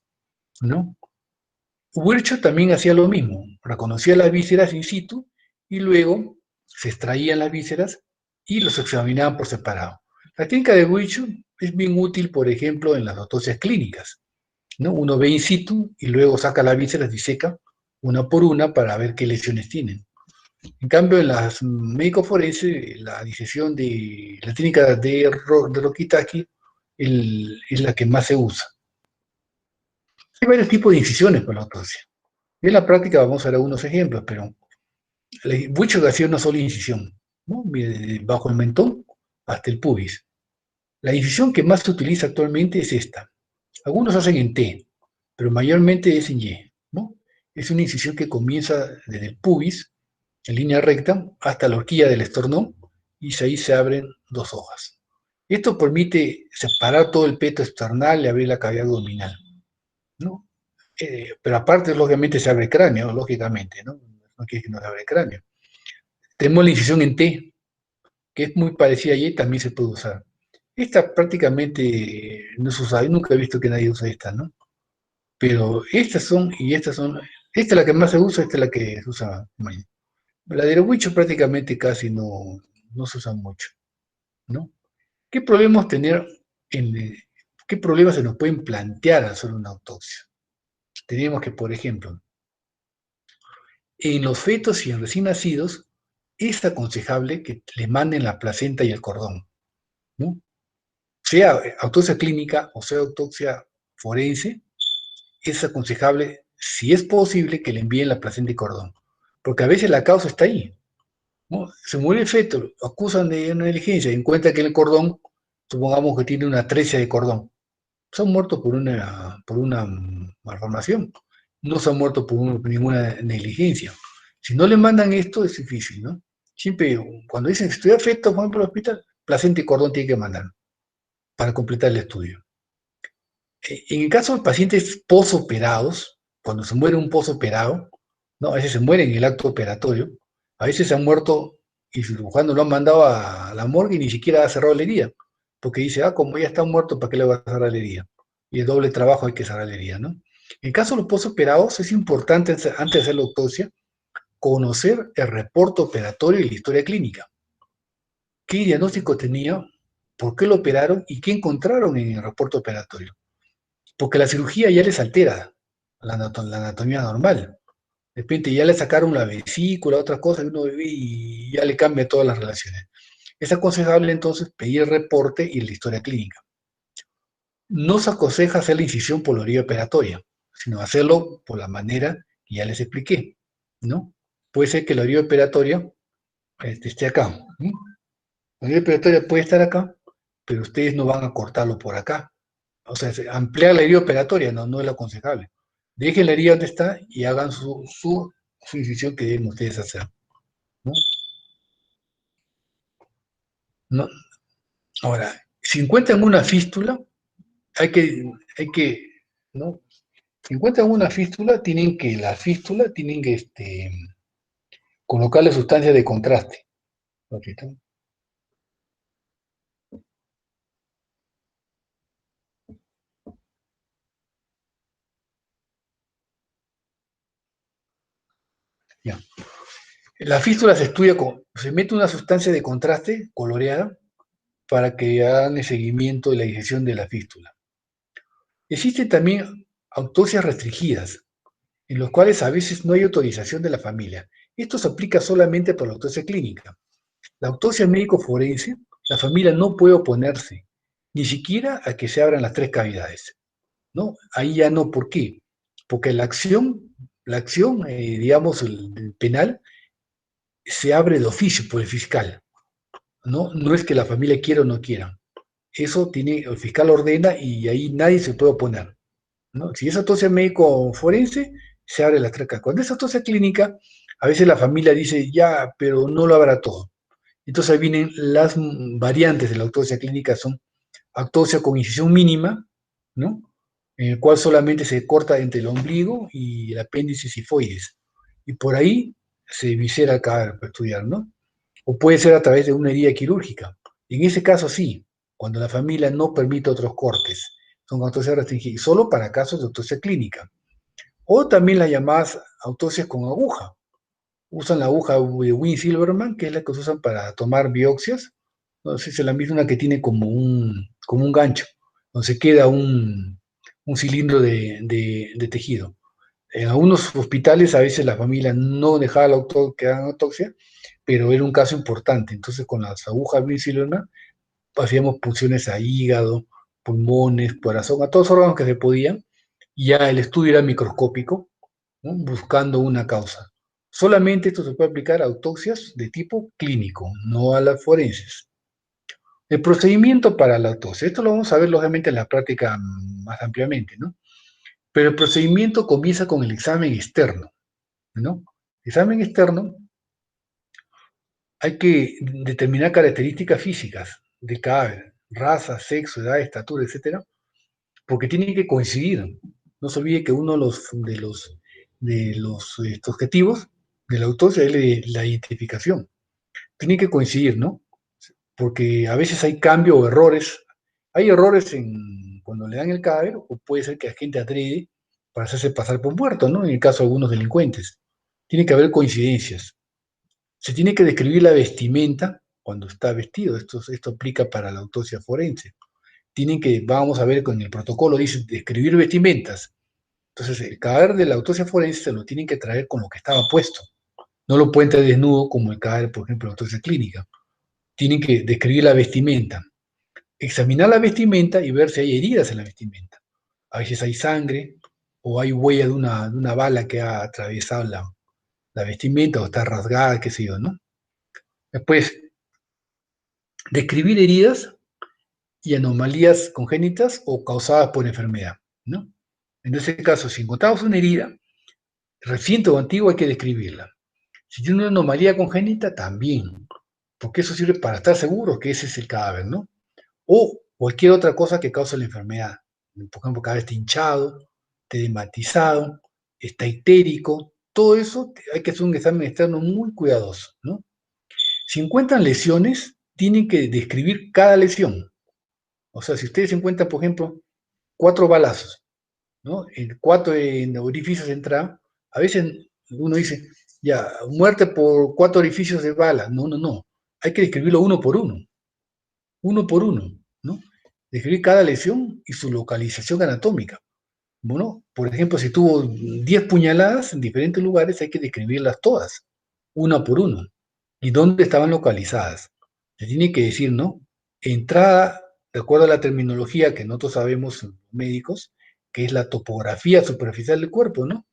¿no? Virchow también hacía lo mismo. Reconocía las vísceras in situ y luego se extraían las vísceras y los examinaban por separado. La técnica de Virchow es bien útil, por ejemplo, en las autopsias clínicas, ¿no? Uno ve in situ y luego saca las vísceras, diseca una por una para ver qué lesiones tienen. En cambio, en las médicos forenses, la disección de la técnica de Rokitaki es la que más se usa. Hay varios tipos de incisiones para la autopsia. En la práctica vamos a ver algunos ejemplos, pero Virchow hacía una sola incisión, ¿no? Bajo el mentón hasta el pubis. La incisión que más se utiliza actualmente es esta. Algunos hacen en T, pero mayormente es en Y, ¿no? Es una incisión que comienza desde el pubis, en línea recta, hasta la horquilla del esternón, y ahí se abren dos hojas. Esto permite separar todo el peto external y abrir la cavidad abdominal, ¿no? Pero aparte, lógicamente, se abre cráneo, lógicamente, ¿no? No quiere que no se abre cráneo. Tenemos la incisión en T, que es muy parecida a Y, también se puede usar. Esta prácticamente no se usa, nunca he visto que nadie use esta, ¿no? Pero estas son, esta es la que más se usa, esta es la que se usa. La de Virchow prácticamente casi no se usa mucho, ¿no? ¿Qué problemas tener qué problemas se nos pueden plantear al hacer una autopsia? Tenemos que, por ejemplo, en los fetos y en recién nacidos, es aconsejable que le manden la placenta y el cordón, ¿no? Sea autopsia clínica o sea autopsia forense, es aconsejable, si es posible, que le envíen la placenta y cordón, porque a veces la causa está ahí, ¿no? Se muere el feto, lo acusan de una negligencia, y encuentran que el cordón, supongamos que tiene una atresia de cordón, se han muerto por una malformación, no se han muerto por ninguna negligencia. Si no le mandan esto, es difícil, ¿no? Siempre, cuando dicen que estudia feto, van por el hospital, placenta y cordón tiene que mandar para completar el estudio. En el caso de pacientes posoperados, cuando se muere un posoperado, ¿no? A veces se muere en el acto operatorio, a veces se han muerto y su cirujano lo han mandado a la morgue y ni siquiera ha cerrado la herida, porque dice, como ya está muerto, ¿para qué le va a cerrar la herida? Y el doble trabajo hay que cerrar la herida, ¿no? En el caso de los posoperados, es importante, antes de hacer la autopsia, conocer el reporte operatorio y la historia clínica. ¿Qué diagnóstico tenía? ¿Por qué lo operaron? ¿Y qué encontraron en el reporte operatorio? Porque la cirugía ya les altera la anatomía normal. De repente ya le sacaron la vesícula, otras cosas, y ya le cambia todas las relaciones. Es aconsejable entonces pedir el reporte y la historia clínica. No se aconseja hacer la incisión por la orilla operatoria, sino hacerlo por la manera que ya les expliqué, ¿no? Puede ser que la orilla operatoria esté acá, ¿no? La orilla operatoria puede estar acá, pero ustedes no van a cortarlo por acá. O sea, ampliar la herida operatoria no es lo aconsejable. Dejen la herida donde está y hagan su incisión que deben ustedes hacer, ¿no? ¿No? Ahora, si encuentran una fístula, hay que, ¿no? Si encuentran una fístula, tienen que colocarle sustancias de contraste. Ya. La fístula se mete una sustancia de contraste coloreada para que hagan el seguimiento de la disección de la fístula. Existen también autopsias restringidas, en los cuales a veces no hay autorización de la familia. Esto se aplica solamente para la autopsia clínica. La autopsia médico forense, la familia no puede oponerse, ni siquiera a que se abran las tres cavidades, ¿no? Ahí ya no, ¿por qué? Porque digamos, el penal, se abre de oficio por el fiscal, ¿no? No es que la familia quiera o no quiera. Eso el fiscal ordena y ahí nadie se puede oponer, ¿no? Si es autopsia médico forense, se abre la traca. Cuando es autopsia clínica, a veces la familia dice, ya, pero no lo habrá todo. Entonces ahí vienen las variantes de la autopsia clínica, son autopsia con incisión mínima, ¿no? En el cual solamente se corta entre el ombligo y el apéndice sifoides. Y por ahí se visera el cadáver para estudiar, ¿no? O puede ser a través de una herida quirúrgica. En ese caso sí, cuando la familia no permite otros cortes, son autopsias restringidas, solo para casos de autopsia clínica. O también las llamadas autopsias con aguja. Usan la aguja de Wien-Silverman, que es la que se usan para tomar biopsias. No sé si es la misma que tiene como un gancho, donde se queda un cilindro de tejido. En algunos hospitales a veces la familia no dejaba que hagan autopsia, pero era un caso importante. Entonces con las agujas Wien-Silverman hacíamos punciones a hígado, pulmones, corazón, a todos los órganos que se podían, y ya el estudio era microscópico, ¿no? Buscando una causa. Solamente esto se puede aplicar a autopsias de tipo clínico, no a las forenses. El procedimiento para la autopsia, esto lo vamos a ver lógicamente en la práctica más ampliamente, ¿no? Pero el procedimiento comienza con el examen externo, ¿no? El examen externo hay que determinar características físicas del cadáver, raza, sexo, edad, estatura, etcétera, porque tienen que coincidir. No se olvide que uno de los objetivos de la autopsia es la identificación. Tiene que coincidir, ¿no? Porque a veces hay cambios o errores. Hay errores cuando le dan el cadáver, o puede ser que la gente adrede para hacerse pasar por muerto, ¿no? En el caso de algunos delincuentes. Tiene que haber coincidencias. Se tiene que describir la vestimenta cuando está vestido. Esto aplica para la autopsia forense. Vamos a ver con el protocolo, dice describir vestimentas. Entonces, el cadáver de la autopsia forense se lo tienen que traer con lo que estaba puesto. No lo pueden traer desnudo como el cadáver, por ejemplo, de la autopsia clínica. Tienen que describir la vestimenta, examinar la vestimenta y ver si hay heridas en la vestimenta. A veces hay sangre o hay huella de una bala que ha atravesado la vestimenta o está rasgada, qué sé yo, ¿no? Después, describir heridas y anomalías congénitas o causadas por enfermedad, ¿no? En ese caso, si encontramos una herida, reciente o antigua, hay que describirla. Si tiene una anomalía congénita, también, porque eso sirve para estar seguro que ese es el cadáver, ¿no? O cualquier otra cosa que cause la enfermedad. Por ejemplo, el cadáver está hinchado, está edematizado, está ictérico, todo eso hay que hacer un examen externo muy cuidadoso, ¿no? Si encuentran lesiones, tienen que describir cada lesión. O sea, si ustedes encuentran, por ejemplo, 4 balazos, ¿no? En 4 orificios de entrada, a veces uno dice, ya, muerte por 4 orificios de bala. No, no, no. Hay que describirlo uno por uno, ¿no? Describir cada lesión y su localización anatómica. Bueno, por ejemplo, si tuvo 10 puñaladas en diferentes lugares, hay que describirlas todas, una por una. ¿Y dónde estaban localizadas? Se tiene que decir, ¿no? Entrada, de acuerdo a la terminología que nosotros sabemos médicos, que es la topografía superficial del cuerpo, ¿no?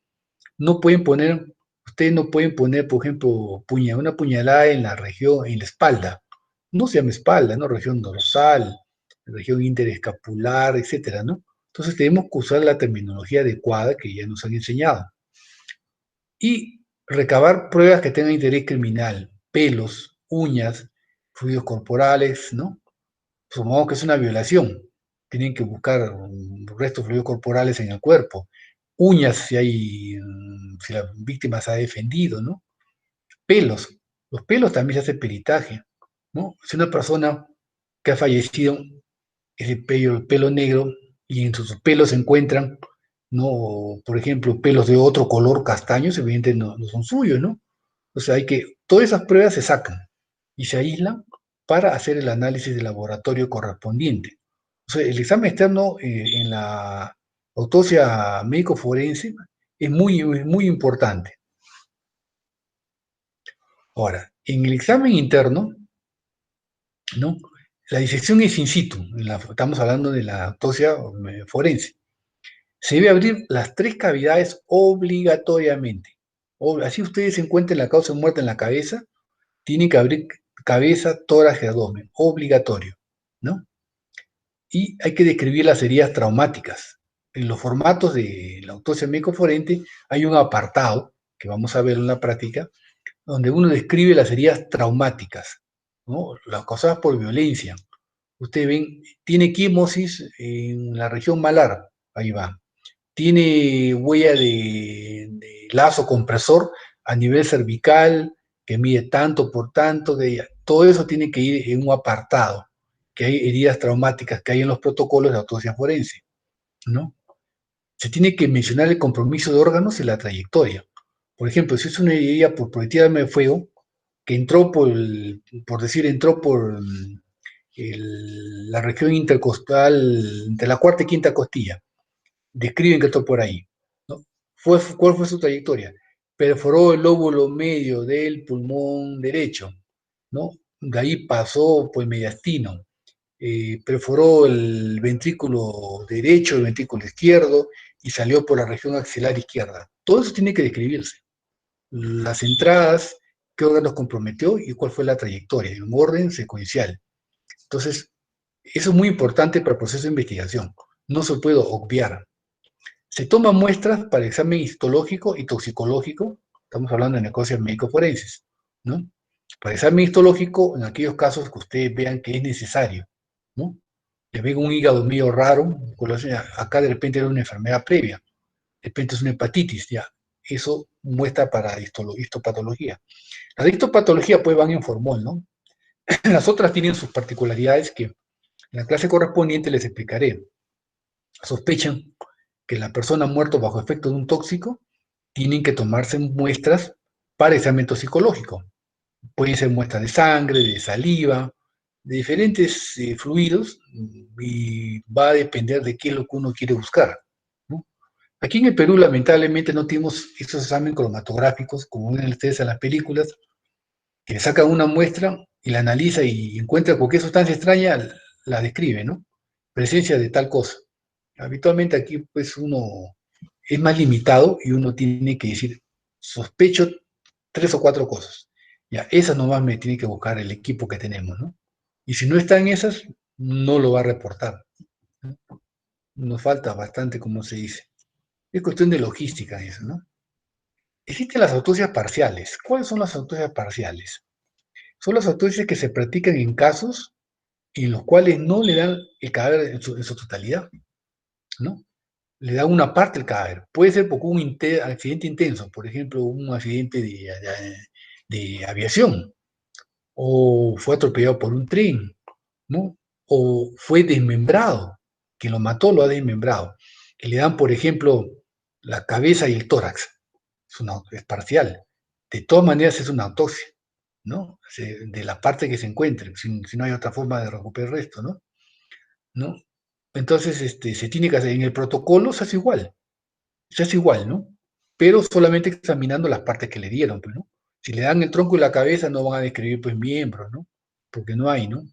No pueden poner, ustedes no pueden poner, por ejemplo, una puñalada en la región, en la espalda. No se llama espalda, ¿no? Región dorsal, región interescapular, etcétera, ¿no? Entonces tenemos que usar la terminología adecuada que ya nos han enseñado. Y recabar pruebas que tengan interés criminal, pelos, uñas, fluidos corporales, ¿no? Supongamos que es una violación. Tienen que buscar restos de fluidos corporales en el cuerpo. Uñas si la víctima se ha defendido, ¿no? Pelos. Los pelos también se hace peritaje, ¿no? Si una persona que ha fallecido es el pelo negro y en sus pelos se encuentran, ¿no? Por ejemplo, pelos de otro color castaños, evidentemente no son suyos, ¿no? O sea, todas esas pruebas se sacan y se aíslan para hacer el análisis de laboratorio correspondiente. O sea, el examen externo en la autopsia médico-forense es muy importante. Ahora, en el examen interno, ¿no? La disección es in situ, estamos hablando de la autopsia forense. Se debe abrir las 3 cavidades obligatoriamente. Así ustedes encuentren la causa de muerte en la cabeza, tienen que abrir cabeza, tórax y abdomen, obligatorio, ¿no? Y hay que describir las heridas traumáticas. en los formatos de la autopsia médico-forense hay un apartado, que vamos a ver en la práctica, donde uno describe las heridas traumáticas, ¿no? Las causadas por violencia. Ustedes ven, tiene quimosis en la región malar, ahí va. Tiene huella de lazo compresor a nivel cervical, que mide tanto por tanto, todo eso tiene que ir en un apartado, que hay heridas traumáticas que hay en los protocolos de autopsia forense, ¿no? Se tiene que mencionar el compromiso de órganos y la trayectoria. Por ejemplo, si es una herida por proyectil de fuego, que entró por decir, entró por la región intercostal, entre la cuarta y quinta costilla, describen que entró por ahí, ¿no? ¿Cuál fue su trayectoria? Perforó el lóbulo medio del pulmón derecho, ¿no? De ahí pasó por el mediastino, perforó el ventrículo derecho, el ventrículo izquierdo y salió por la región axilar izquierda. Todo eso tiene que describirse. Las entradas, qué órganos comprometió y cuál fue la trayectoria, en un orden secuencial. Entonces, eso es muy importante para el proceso de investigación. No se puede obviar. Se toman muestras para examen histológico y toxicológico. Estamos hablando de necropsias médico-forenses, ¿no? Para examen histológico, en aquellos casos que ustedes vean que es necesario, ¿no? Le ven un hígado medio raro, acá de repente era una enfermedad previa, de repente es una hepatitis, ya. Eso muestra para histopatología. Las histopatologías pues van en formol, ¿no? Las otras tienen sus particularidades que en la clase correspondiente les explicaré. Sospechan que la persona ha muerto bajo efecto de un tóxico, tienen que tomarse muestras para examen toxicológico. Pueden ser muestras de sangre, de saliva, de diferentes fluidos, y va a depender de qué es lo que uno quiere buscar, ¿no? Aquí en el Perú, lamentablemente, no tenemos estos exámenes cromatográficos, como ven ustedes en las películas, que le sacan una muestra y la analiza y encuentra cualquier sustancia extraña, la describe, ¿no? Presencia de tal cosa. Habitualmente aquí, pues, uno es más limitado y uno tiene que decir, sospecho 3 o 4 cosas. Ya, esas nomás me tiene que buscar el equipo que tenemos, ¿no? Y si no están esas, no lo va a reportar, ¿no? Nos falta bastante, como se dice. Es cuestión de logística eso, ¿no? Existen las autopsias parciales. ¿Cuáles son las autopsias parciales? Son las autopsias que se practican en casos en los cuales no le dan el cadáver en su totalidad, ¿no? Le dan una parte del cadáver. Puede ser por un accidente intenso, por ejemplo, un accidente de aviación, o fue atropellado por un tren, ¿no? O fue desmembrado, quien lo mató lo ha desmembrado. Que le dan, por ejemplo, la cabeza y el tórax. Es parcial. De todas maneras es una autopsia, ¿no? De la parte que se encuentre, si no hay otra forma de recuperar el resto, ¿no? ¿No? Entonces, se tiene que hacer, en el protocolo se hace igual, ¿no? Pero solamente examinando las partes que le dieron, pues, ¿no? Si le dan el tronco y la cabeza, no van a describir, pues, miembros, ¿no? Porque no hay, ¿no?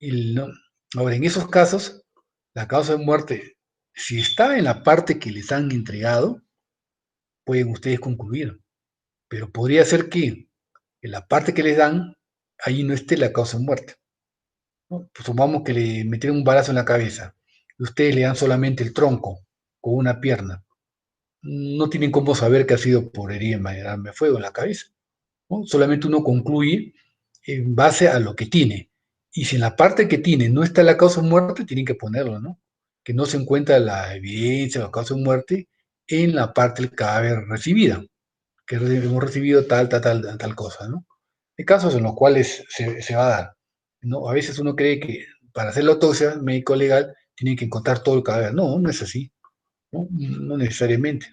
No. Ahora, en esos casos, la causa de muerte, si está en la parte que les han entregado, pueden ustedes concluir, pero podría ser que en la parte que les dan, ahí no esté la causa de muerte, ¿no? Pues supongamos que le metieron un balazo en la cabeza, y ustedes le dan solamente el tronco con una pierna, no tienen cómo saber que ha sido por herida de arma de fuego en la cabeza, ¿no? Solamente uno concluye en base a lo que tiene. Y si en la parte que tiene no está la causa de muerte, tienen que ponerlo, ¿no? Que no se encuentra la evidencia o la causa de muerte en la parte del cadáver recibida, que hemos recibido tal cosa, ¿no? Hay casos en los cuales se va a dar, ¿no? A veces uno cree que para hacer la autopsia médico-legal tienen que encontrar todo el cadáver. No, no es así, ¿no? No necesariamente.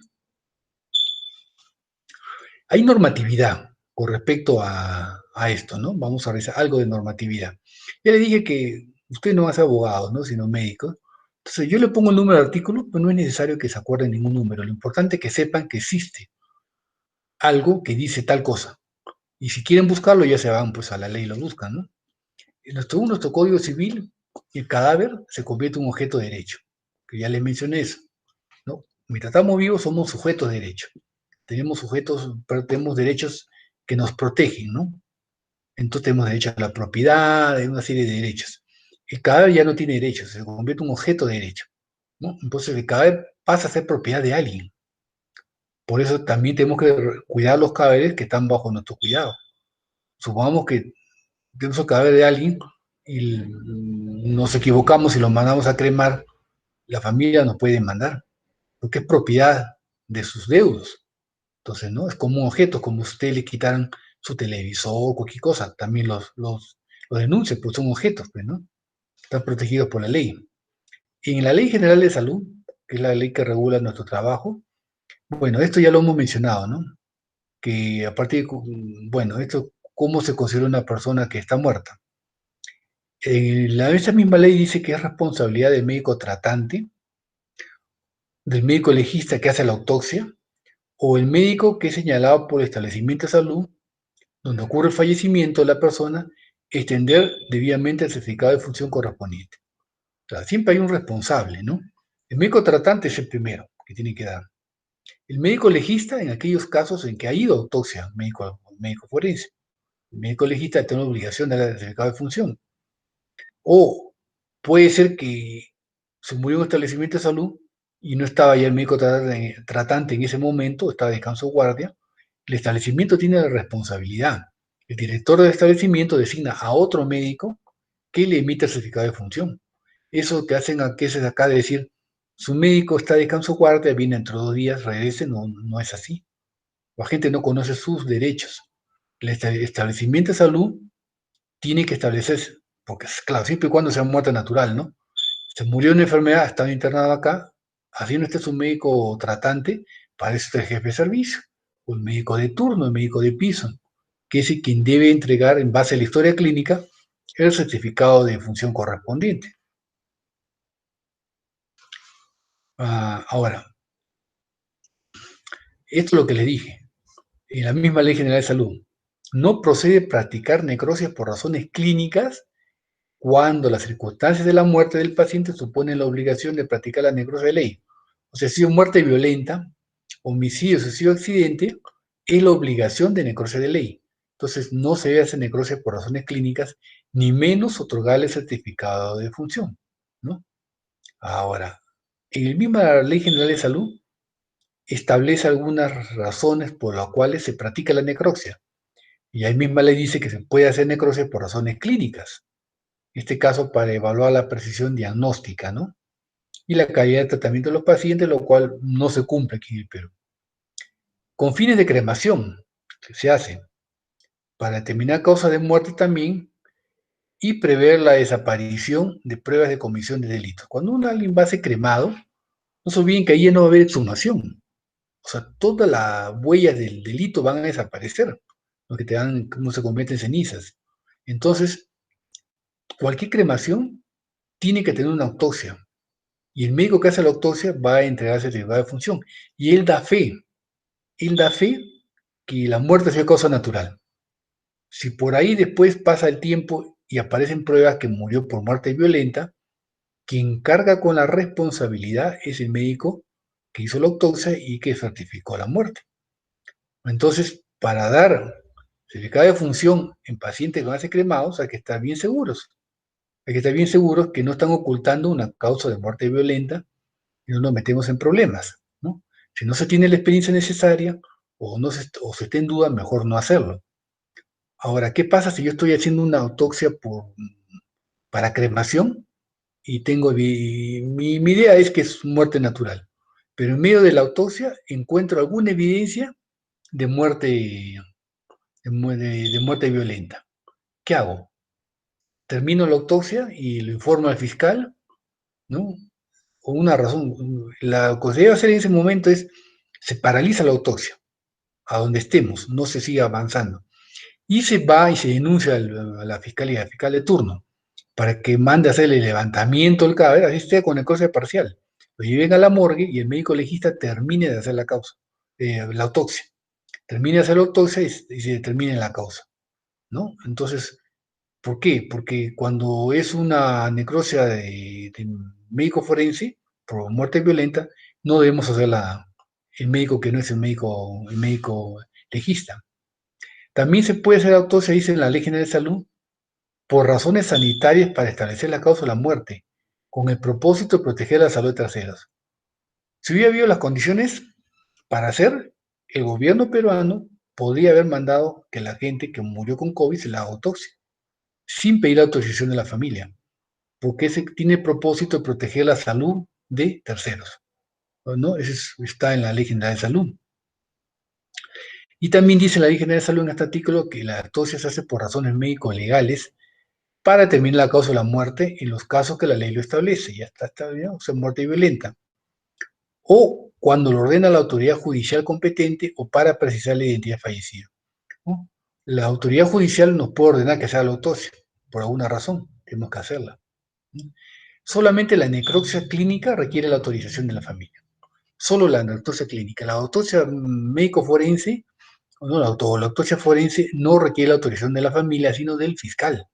Hay normatividad con respecto a esto, ¿no? Vamos a revisar algo de normatividad. Ya le dije que usted no es abogado, ¿no? Sino médico. Entonces yo le pongo el número de artículo, pero no es necesario que se acuerden ningún número. Lo importante es que sepan que existe algo que dice tal cosa. Y si quieren buscarlo, ya se van pues a la ley y lo buscan, ¿no? Según nuestro Código Civil, el cadáver se convierte en un objeto de derecho, que ya les mencioné eso, ¿no? Mientras estamos vivos somos sujetos de derecho. Tenemos derechos que nos protegen, ¿no? Entonces tenemos derecho a la propiedad, hay una serie de derechos. El cadáver ya no tiene derechos, se convierte en un objeto de derecho, ¿no? Entonces el cadáver pasa a ser propiedad de alguien. Por eso también tenemos que cuidar los cadáveres que están bajo nuestro cuidado. Supongamos que tenemos el cadáver de alguien y nos equivocamos y lo mandamos a cremar, la familia nos puede demandar, porque es propiedad de sus deudos. Entonces, ¿no? Es como un objeto, como si ustedes le quitaran su televisor, cualquier cosa, también los denuncian, pues son objetos, pues, ¿no? Están protegidos por la ley. Y en la Ley General de Salud, que es la ley que regula nuestro trabajo, bueno, esto ya lo hemos mencionado, ¿no? Que a partir de, bueno, esto, ¿cómo se considera una persona que está muerta? Esa misma ley dice que es responsabilidad del médico tratante, del médico legista que hace la autopsia, o el médico que es señalado por el establecimiento de salud donde ocurre el fallecimiento de la persona, extender debidamente el certificado de función correspondiente. O sea, siempre hay un responsable, ¿no? El médico tratante es el primero que tiene que dar. El médico legista en aquellos casos en que ha ido a autopsia, médico forense. El médico legista tiene la obligación de dar el certificado de función. O puede ser que se murió en un establecimiento de salud y no estaba ya el médico tratante en ese momento, estaba de descanso o guardia. El establecimiento tiene la responsabilidad. El director del establecimiento designa a otro médico que le emite el certificado de función. Eso que hacen a que se acá de decir, su médico está de descanso o guardia, viene dentro de 2 días, regrese, no, no es así. La gente no conoce sus derechos. El establecimiento de salud tiene que establecerse, porque claro, siempre y cuando sea muerte natural, ¿no? Se murió de una enfermedad, estaba internado acá, así no esté su médico tratante, para eso está el jefe de servicio, o el médico de turno, el médico de piso, que es el quien debe entregar en base a la historia clínica el certificado de función correspondiente. Ahora, esto es lo que le dije, en la misma Ley General de Salud. No procede practicar necrosis por razones clínicas cuando las circunstancias de la muerte del paciente suponen la obligación de practicar la necrosis de ley. O sea, si es muerte violenta, homicidio, suicidio, accidente, es la obligación de necrosis de ley. Entonces, no se debe hacer necrosis por razones clínicas, ni menos otorgarle certificado de función, ¿no? Ahora, en el misma Ley General de Salud establece algunas razones por las cuales se practica la necropsia. Y ahí misma ley dice que se puede hacer necropsia por razones clínicas. En este caso, para evaluar la precisión diagnóstica, ¿no? Y la calidad de tratamiento de los pacientes, lo cual no se cumple aquí en el Perú. Con fines de cremación, que se hace para determinar causa de muerte también y prever la desaparición de pruebas de comisión de delitos. Cuando alguien va a ser cremado, no se olviden que ahí ya no va a haber exhumación. O sea, todas las huellas del delito van a desaparecer, lo que te dan, cómo se convierte en cenizas. Entonces, cualquier cremación tiene que tener una autopsia. Y el médico que hace la autopsia va a entregar certificado de función. Y él da fe que la muerte sea causa natural. Si por ahí después pasa el tiempo y aparecen pruebas que murió por muerte violenta, quien carga con la responsabilidad es el médico que hizo la autopsia y que certificó la muerte. Entonces, para dar certificado de función en pacientes que van a ser cremados, hay que estar bien seguros. Hay que estar bien seguros que no están ocultando una causa de muerte violenta y no nos metemos en problemas, ¿no? Si no se tiene la experiencia necesaria o se está en duda, mejor no hacerlo. Ahora, ¿qué pasa si yo estoy haciendo una autopsia para cremación y tengo mi idea es que es muerte natural, pero en medio de la autopsia encuentro alguna evidencia de de muerte violenta? ¿Qué hago? Termino la autopsia y lo informo al fiscal, ¿no? O una razón, lo que se debe hacer en ese momento es, se paraliza la autopsia, a donde estemos, no se siga avanzando. Y se va y se denuncia a la fiscalía, al fiscal de turno, para que mande a hacer el levantamiento del cadáver, así esté con necrosis parcial. Lo lleven a la morgue y el médico legista termine de hacer la autopsia. Termine de hacer la autopsia y se determine la causa, ¿no? Entonces, ¿por qué? Porque cuando es una necrosia de médico forense por muerte violenta, no debemos hacerla el médico que no es el médico legista. También se puede hacer autopsia, dice en la Ley General de Salud, por razones sanitarias para establecer la causa de la muerte, con el propósito de proteger la salud de terceros. Si hubiera habido las condiciones para hacer, el gobierno peruano podría haber mandado que la gente que murió con COVID se la haga autopsia, sin pedir autorización de la familia, porque ese tiene el propósito de proteger la salud de terceros, ¿no? Está en la Ley General de Salud. Y también dice la Ley General de Salud en este artículo que la autopsia se hace por razones médico-legales para determinar la causa de la muerte en los casos que la ley lo establece, ya está establecido, o sea, muerte violenta, o cuando lo ordena la autoridad judicial competente o para precisar la identidad del fallecido, ¿no? La autoridad judicial nos puede ordenar que se haga la autopsia, por alguna razón, tenemos que hacerla, ¿no? Solamente la necropsia clínica requiere la autorización de la familia, solo la autopsia clínica. La autopsia médico-forense, no, la autopsia forense no requiere la autorización de la familia, sino del fiscal,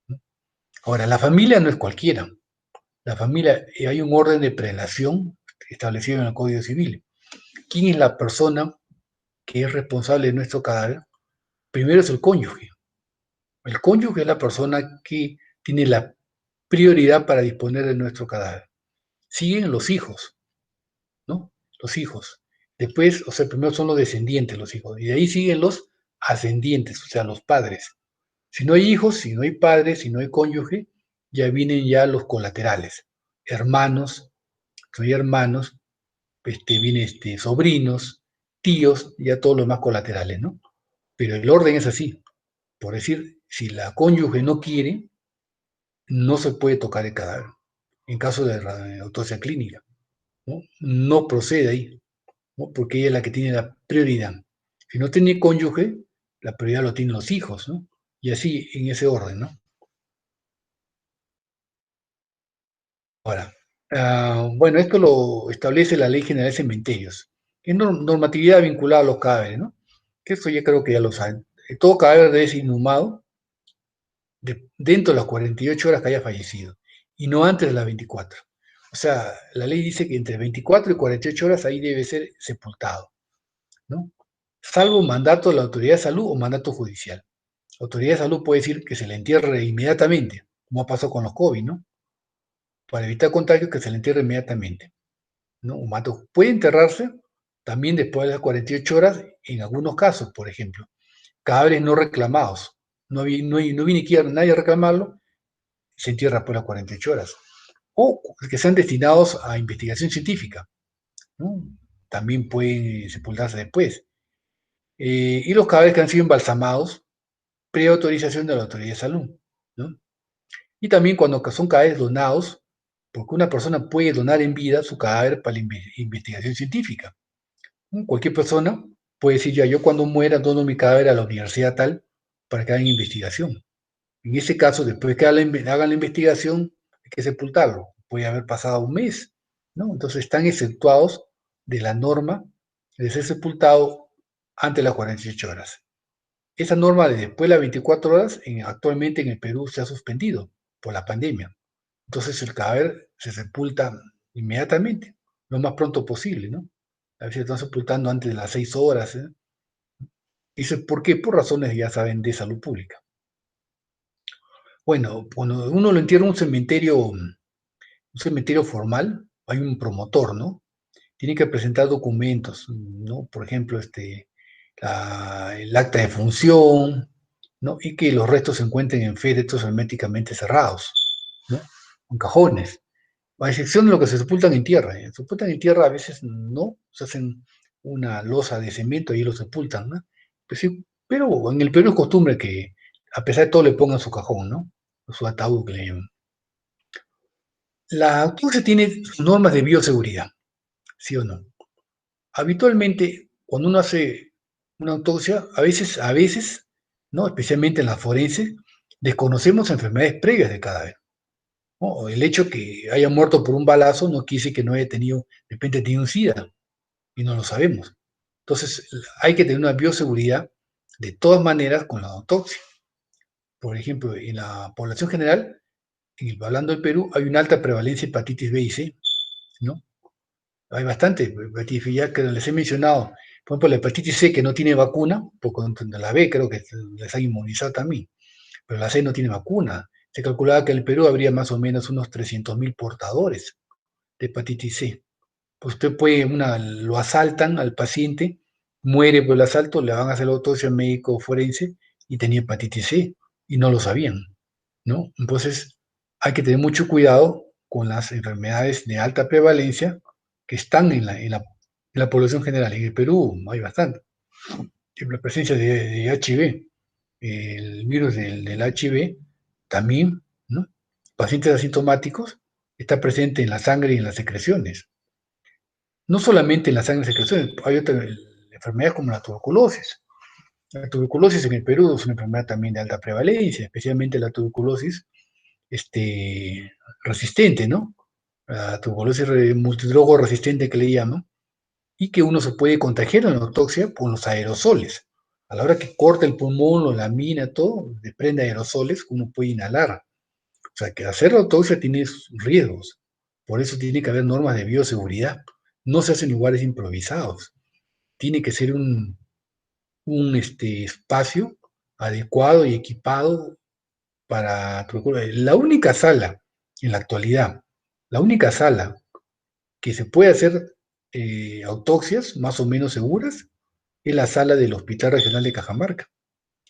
¿no? Ahora, la familia no es cualquiera. La familia, hay un orden de prelación establecido en el Código Civil. ¿Quién es la persona que es responsable de nuestro cadáver? Primero es el cónyuge. El cónyuge es la persona que tiene la prioridad para disponer de nuestro cadáver. Siguen los hijos, ¿no? Los hijos. Después, o sea, primero son los descendientes, los hijos. Y de ahí siguen los ascendientes, o sea, los padres. Si no hay hijos, si no hay padres, si no hay cónyuge, ya vienen ya los colaterales. Hermanos, si hay hermanos, vienen sobrinos, tíos, ya todos los más colaterales, ¿no? Pero el orden es así. Por decir, si la cónyuge no quiere, no se puede tocar el cadáver. En caso de autopsia clínica, ¿no? No procede ahí, ¿no? Porque ella es la que tiene la prioridad. Si no tiene cónyuge, la prioridad lo tienen los hijos, ¿no? Y así, en ese orden, ¿no? Ahora, bueno, esto lo establece la Ley General de Cementerios, que es normatividad vinculada a los cadáveres, ¿no? Que eso ya creo que ya lo saben. Todo cadáver debe ser inhumado dentro de las 48 horas que haya fallecido, y no antes de las 24. O sea, la ley dice que entre 24 y 48 horas ahí debe ser sepultado, ¿no? Salvo mandato de la autoridad de salud o mandato judicial. La autoridad de salud puede decir que se le entierre inmediatamente, como pasó con los COVID, ¿no? Para evitar contagios, que se le entierre inmediatamente, ¿no? Un mandato puede enterrarse también después de las 48 horas, en algunos casos, por ejemplo, cadáveres no reclamados. No viene nadie a reclamarlo, se entierra por las 48 horas. O que sean destinados a investigación científica, ¿no? También pueden sepultarse después. Y los cadáveres que han sido embalsamados, preautorización de la autoridad de salud, ¿no? Y también cuando son cadáveres donados, porque una persona puede donar en vida su cadáver para la investigación científica, ¿no? Cualquier persona puede decir, ya, yo cuando muera dono mi cadáver a la universidad tal para que hagan investigación. En ese caso, después que hagan la investigación, hay que sepultarlo. Puede haber pasado un mes, ¿no? Entonces están exceptuados de la norma de ser sepultado antes de las 48 horas. Esa norma de después de las 24 horas, actualmente en el Perú se ha suspendido por la pandemia. Entonces el cadáver se sepulta inmediatamente, lo más pronto posible, ¿no? A veces están sepultando antes de las 6 horas, ¿eh? Dice, ¿por qué? Por razones, ya saben, de salud pública. Bueno, cuando uno lo entierra en un cementerio formal, hay un promotor, ¿no? Tiene que presentar documentos, ¿no? Por ejemplo, el acta de función, ¿no? Y que los restos se encuentren en féretros herméticamente cerrados, ¿no? Con cajones, a excepción de lo que se sepultan en tierra. Se sepultan en tierra a veces no, se hacen una losa de cemento y lo sepultan, ¿no? Pues sí, pero en el Perú es costumbre que a pesar de todo le pongan su cajón, ¿no? Su ataúd que le llaman. La autopsia tiene sus normas de bioseguridad, ¿sí o no? Habitualmente, cuando uno hace una autopsia, a veces, ¿no? Especialmente en la forense, desconocemos enfermedades previas del cadáver, ¿no? El hecho que haya muerto por un balazo no quiere decir que no haya tenido, de repente tenido un SIDA, y no lo sabemos. Entonces, hay que tener una bioseguridad de todas maneras con la autopsia. Por ejemplo, en la población general, hablando del Perú, hay una alta prevalencia de hepatitis B y C, ¿no? Hay bastante hepatitis B, ya que les he mencionado, por ejemplo, la hepatitis C que no tiene vacuna, porque la B creo que les han inmunizado también, pero la C no tiene vacuna. Se calculaba que en el Perú habría más o menos unos 300.000 portadores de hepatitis C, Pues usted puede, lo asaltan al paciente, muere por el asalto, le van a hacer la autopsia al médico forense y tenía hepatitis C y no lo sabían, ¿no? Entonces hay que tener mucho cuidado con las enfermedades de alta prevalencia que están en la población general. En el Perú hay bastante. La presencia de HIV, el virus del HIV también, ¿no? Pacientes asintomáticos está presente en la sangre y en las secreciones. No solamente en la sangre y secreciones, hay otras enfermedades como la tuberculosis. La tuberculosis en el Perú es una enfermedad también de alta prevalencia, especialmente la tuberculosis resistente, ¿no? La tuberculosis multidrogo resistente que le llaman, y que uno se puede contagiar en la autopsia por los aerosoles. A la hora que corta el pulmón, lo lamina, todo, desprende aerosoles que uno puede inhalar. O sea, que hacer la autopsia tiene riesgos. Por eso tiene que haber normas de bioseguridad. No se hacen en lugares improvisados. Tiene que ser un espacio adecuado y equipado para la única sala en la actualidad, la única sala que se puede hacer autopsias más o menos seguras es la sala del Hospital Regional de Cajamarca.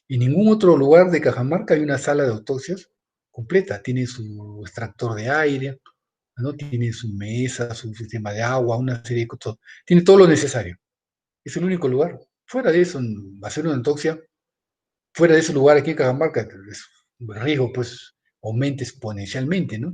En ningún otro lugar de Cajamarca hay una sala de autopsias completa. Tiene su extractor de aire, ¿no? Tiene su mesa, su sistema de agua, una serie de cosas. Tiene todo lo necesario. Es el único lugar. Fuera de eso, hacer una autopsia, fuera de ese lugar aquí en Cajamarca, el riesgo pues aumenta exponencialmente, ¿no?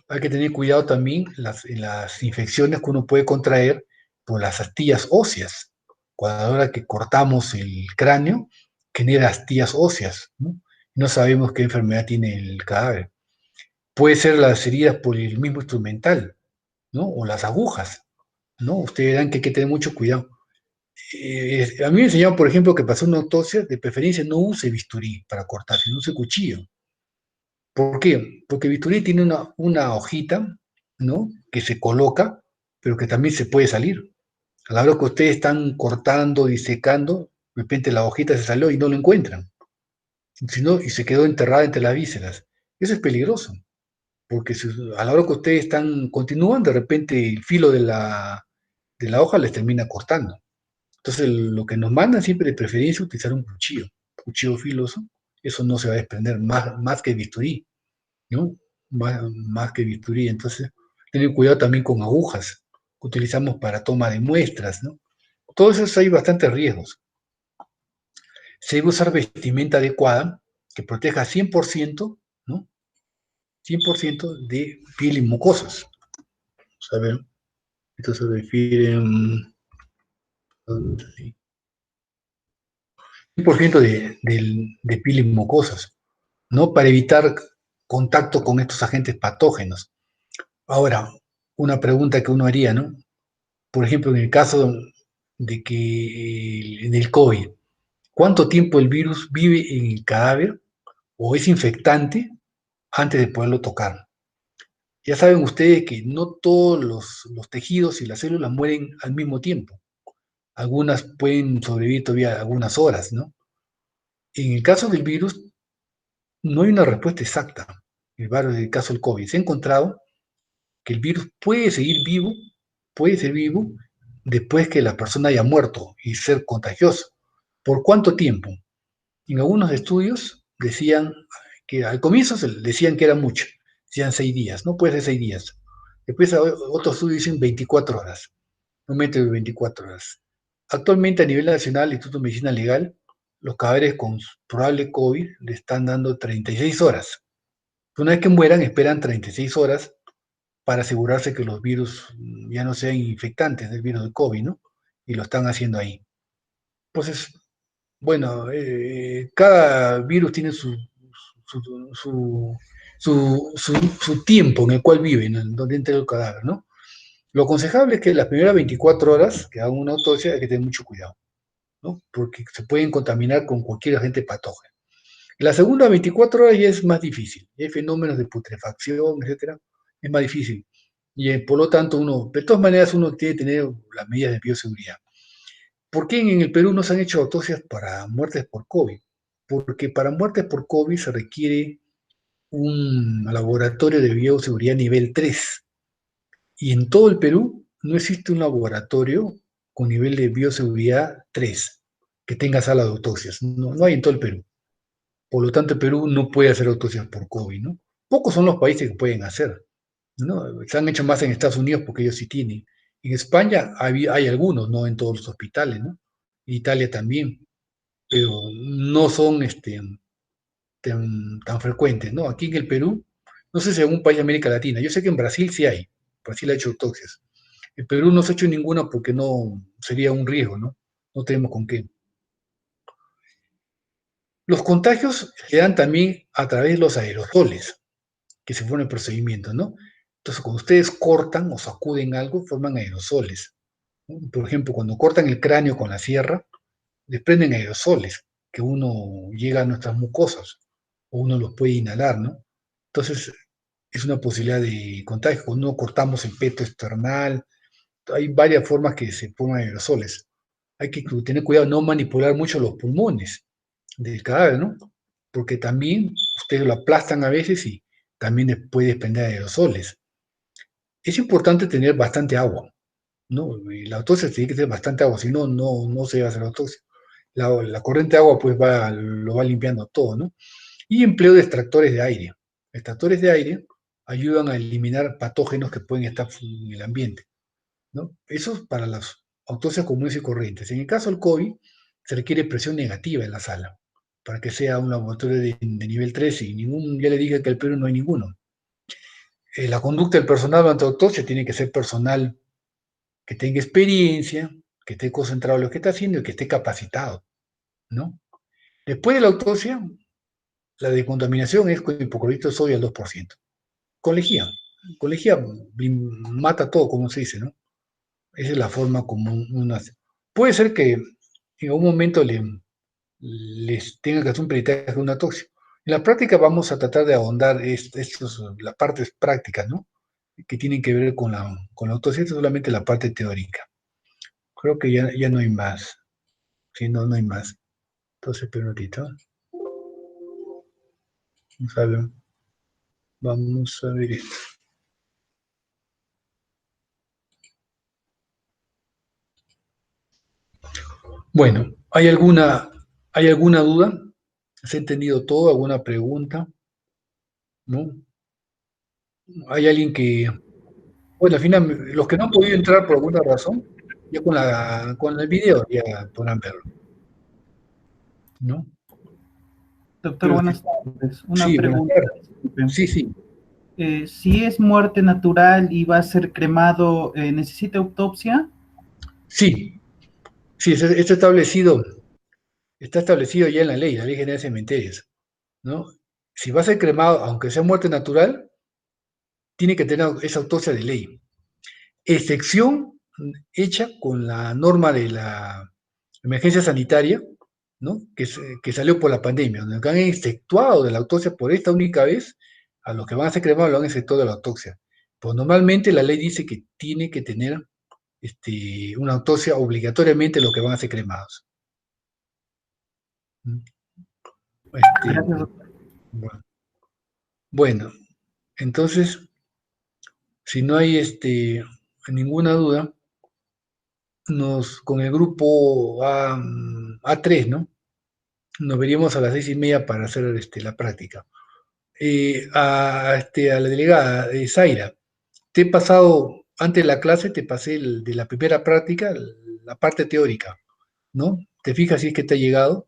Hay que tener cuidado también en las infecciones que uno puede contraer por las astillas óseas. Cuando ahora que cortamos el cráneo, genera astillas óseas, ¿no? No sabemos qué enfermedad tiene el cadáver. Puede ser las heridas por el mismo instrumental, ¿no? O las agujas, ¿no? Ustedes verán que hay que tener mucho cuidado. A mí me enseñaron, por ejemplo, que para hacer una autopsia, de preferencia no use bisturí para cortar, sino use cuchillo. ¿Por qué? Porque bisturí tiene una hojita, ¿no? Que se coloca, pero que también se puede salir. A la hora que ustedes están cortando y secando, de repente la hojita se salió y no lo encuentran. Sino, y se quedó enterrada entre las vísceras. Eso es peligroso, porque a la hora que ustedes continúan, de repente el filo de la hoja les termina cortando. Entonces, lo que nos mandan siempre de preferencia es utilizar un cuchillo filoso. Eso no se va a desprender más que bisturí, ¿no? Más que bisturí. Entonces, tener cuidado también con agujas que utilizamos para toma de muestras, ¿no? Todo eso hay bastantes riesgos. Se debe usar vestimenta adecuada que proteja 100%, ¿no? 100% de piel y mucosas. A ver, esto se refiere a 100% de piel y mucosas, ¿no? Para evitar contacto con estos agentes patógenos. Ahora, una pregunta que uno haría, ¿no? Por ejemplo, en el caso de que en el COVID, ¿cuánto tiempo el virus vive en el cadáver o es infectante antes de poderlo tocar? Ya saben ustedes que no todos los tejidos y las células mueren al mismo tiempo. Algunas pueden sobrevivir todavía algunas horas, ¿no? En el caso del virus, no hay una respuesta exacta. En el caso del COVID, se ha encontrado que el virus puede seguir vivo después que la persona haya muerto y ser contagioso. ¿Por cuánto tiempo? En algunos estudios decían que al comienzo decían que era mucho, decían 6 días, no puede ser 6 días. Después otros estudios dicen 24 horas, un método de 24 horas. Actualmente a nivel nacional, el Instituto de Medicina Legal, los cadáveres con probable COVID le están dando 36 horas. Una vez que mueran, esperan 36 horas para asegurarse que los virus ya no sean infectantes del virus del COVID, ¿no? Y lo están haciendo ahí. Entonces, bueno, cada virus tiene su, su, su tiempo en el cual vive, en donde entra el cadáver, ¿no? Lo aconsejable es que las primeras 24 horas que hagan una autopsia hay que tener mucho cuidado, ¿no? Porque se pueden contaminar con cualquier agente patógeno. La segunda 24 horas ya es más difícil, hay fenómenos de putrefacción, etcétera, es más difícil. Y por lo tanto, de todas maneras, uno tiene que tener las medidas de bioseguridad. ¿Por qué en el Perú no se han hecho autopsias para muertes por COVID? Porque para muertes por COVID se requiere un laboratorio de bioseguridad nivel 3. Y en todo el Perú no existe un laboratorio con nivel de bioseguridad 3 que tenga sala de autopsias. No, no hay en todo el Perú. Por lo tanto, el Perú no puede hacer autopsias por COVID, ¿no? Pocos son los países que pueden hacer, ¿no? Se han hecho más en Estados Unidos porque ellos sí tienen. En España hay algunos, no en todos los hospitales, ¿no? En Italia también, pero no son tan frecuentes, ¿no? Aquí en el Perú, no sé si en algún país de América Latina, yo sé que en Brasil sí hay, Brasil ha hecho autopsias. En Perú no se ha hecho ninguna porque no sería un riesgo, ¿no? No tenemos con qué. Los contagios se dan también a través de los aerosoles que se forman el procedimiento, ¿no? Entonces, cuando ustedes cortan o sacuden algo, forman aerosoles, ¿no? Por ejemplo, cuando cortan el cráneo con la sierra, desprenden aerosoles que uno llega a nuestras mucosas o uno los puede inhalar, ¿no? Entonces, es una posibilidad de contagio. Cuando uno cortamos el peto external, hay varias formas que se forman aerosoles. Hay que tener cuidado, no manipular mucho los pulmones del cadáver, ¿no? Porque también ustedes lo aplastan a veces y también puede desprender aerosoles. Es importante tener bastante agua, ¿no? Y la autopsia tiene que tener bastante agua, si no, no se va a hacer la autopsia. La corriente de agua pues lo va limpiando todo, ¿no? Y empleo de extractores de aire. Extractores de aire ayudan a eliminar patógenos que pueden estar en el ambiente, ¿no? Eso es para las autopsias comunes y corrientes. En el caso del COVID, se requiere presión negativa en la sala para que sea un laboratorio de nivel 3 y ya le dije que el Perú no hay ninguno. La conducta del personal durante la autopsia tiene que ser personal que tenga experiencia, que esté concentrado en lo que está haciendo y que esté capacitado, ¿no? Después de la autopsia, la decontaminación es con hipoclorito de sodio al 2%. Con lejía. Con lejía mata todo, como se dice, ¿no? Esa es la forma como uno hace. Puede ser que en algún momento les tenga que hacer un peritaje de una toxina. En la práctica vamos a tratar de ahondar las partes prácticas, ¿no? Que tienen que ver con la autopsia, solamente la parte teórica. Creo que ya no hay más. Sí, no, no hay más. Entonces, espera un ratito. Vamos a ver esto. Bueno, ¿hay alguna duda? ¿Se ha entendido todo? ¿Alguna pregunta? ¿No? ¿Hay alguien que, bueno, al final, los que no han podido entrar por alguna razón, ya con el video ya podrán verlo, ¿no? Doctor, Pero buenas tardes. Una sí, buenas pregunta, tardes. disculpe. Sí, sí, Si es muerte natural y va a ser cremado, ¿necesita autopsia? sí, sí, está establecido ya en la Ley General de Cementerios, ¿no? Si va a ser cremado, aunque sea muerte natural, tiene que tener esa autopsia de ley. Excepción hecha con la norma de la emergencia sanitaria, ¿no? Que salió por la pandemia, donde han exceptuado de la autopsia por esta única vez, a los que van a ser cremados lo han exceptuado de la autopsia. Pues normalmente la ley dice que tiene que tener una autopsia obligatoriamente los que van a ser cremados. Gracias, doctor. Bueno, entonces, si no hay ninguna duda, con el grupo A3, ¿no? Nos veríamos a las 6:30 para hacer la práctica. A la delegada, Zaira, te he pasado, antes de la clase, te pasé de la primera práctica, la parte teórica, ¿no? Te fijas si es que te ha llegado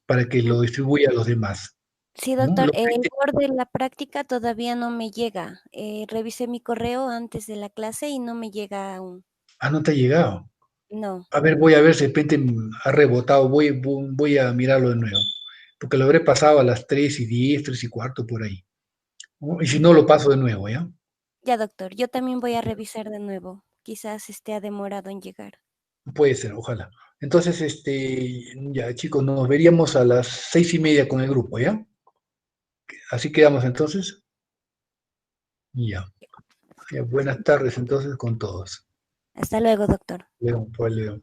para que lo distribuya a los demás, Sí, ¿no? doctor, el Word de la práctica todavía no me llega. Revisé mi correo antes de la clase y no me llega aún. No te ha llegado. No. A ver, voy a ver si de repente ha rebotado, voy a mirarlo de nuevo, porque lo habré pasado a las 3:10, 3:15, por ahí, ¿no? Y si no, lo paso de nuevo, ¿ya? Ya, doctor, yo también voy a revisar de nuevo. Quizás ha demorado en llegar. Puede ser, ojalá. Entonces, ya chicos, nos veríamos a las 6:30 con el grupo, ¿ya? Así quedamos entonces. Ya. Buenas tardes entonces con todos. Hasta luego, doctor. Leo, pues, Leo.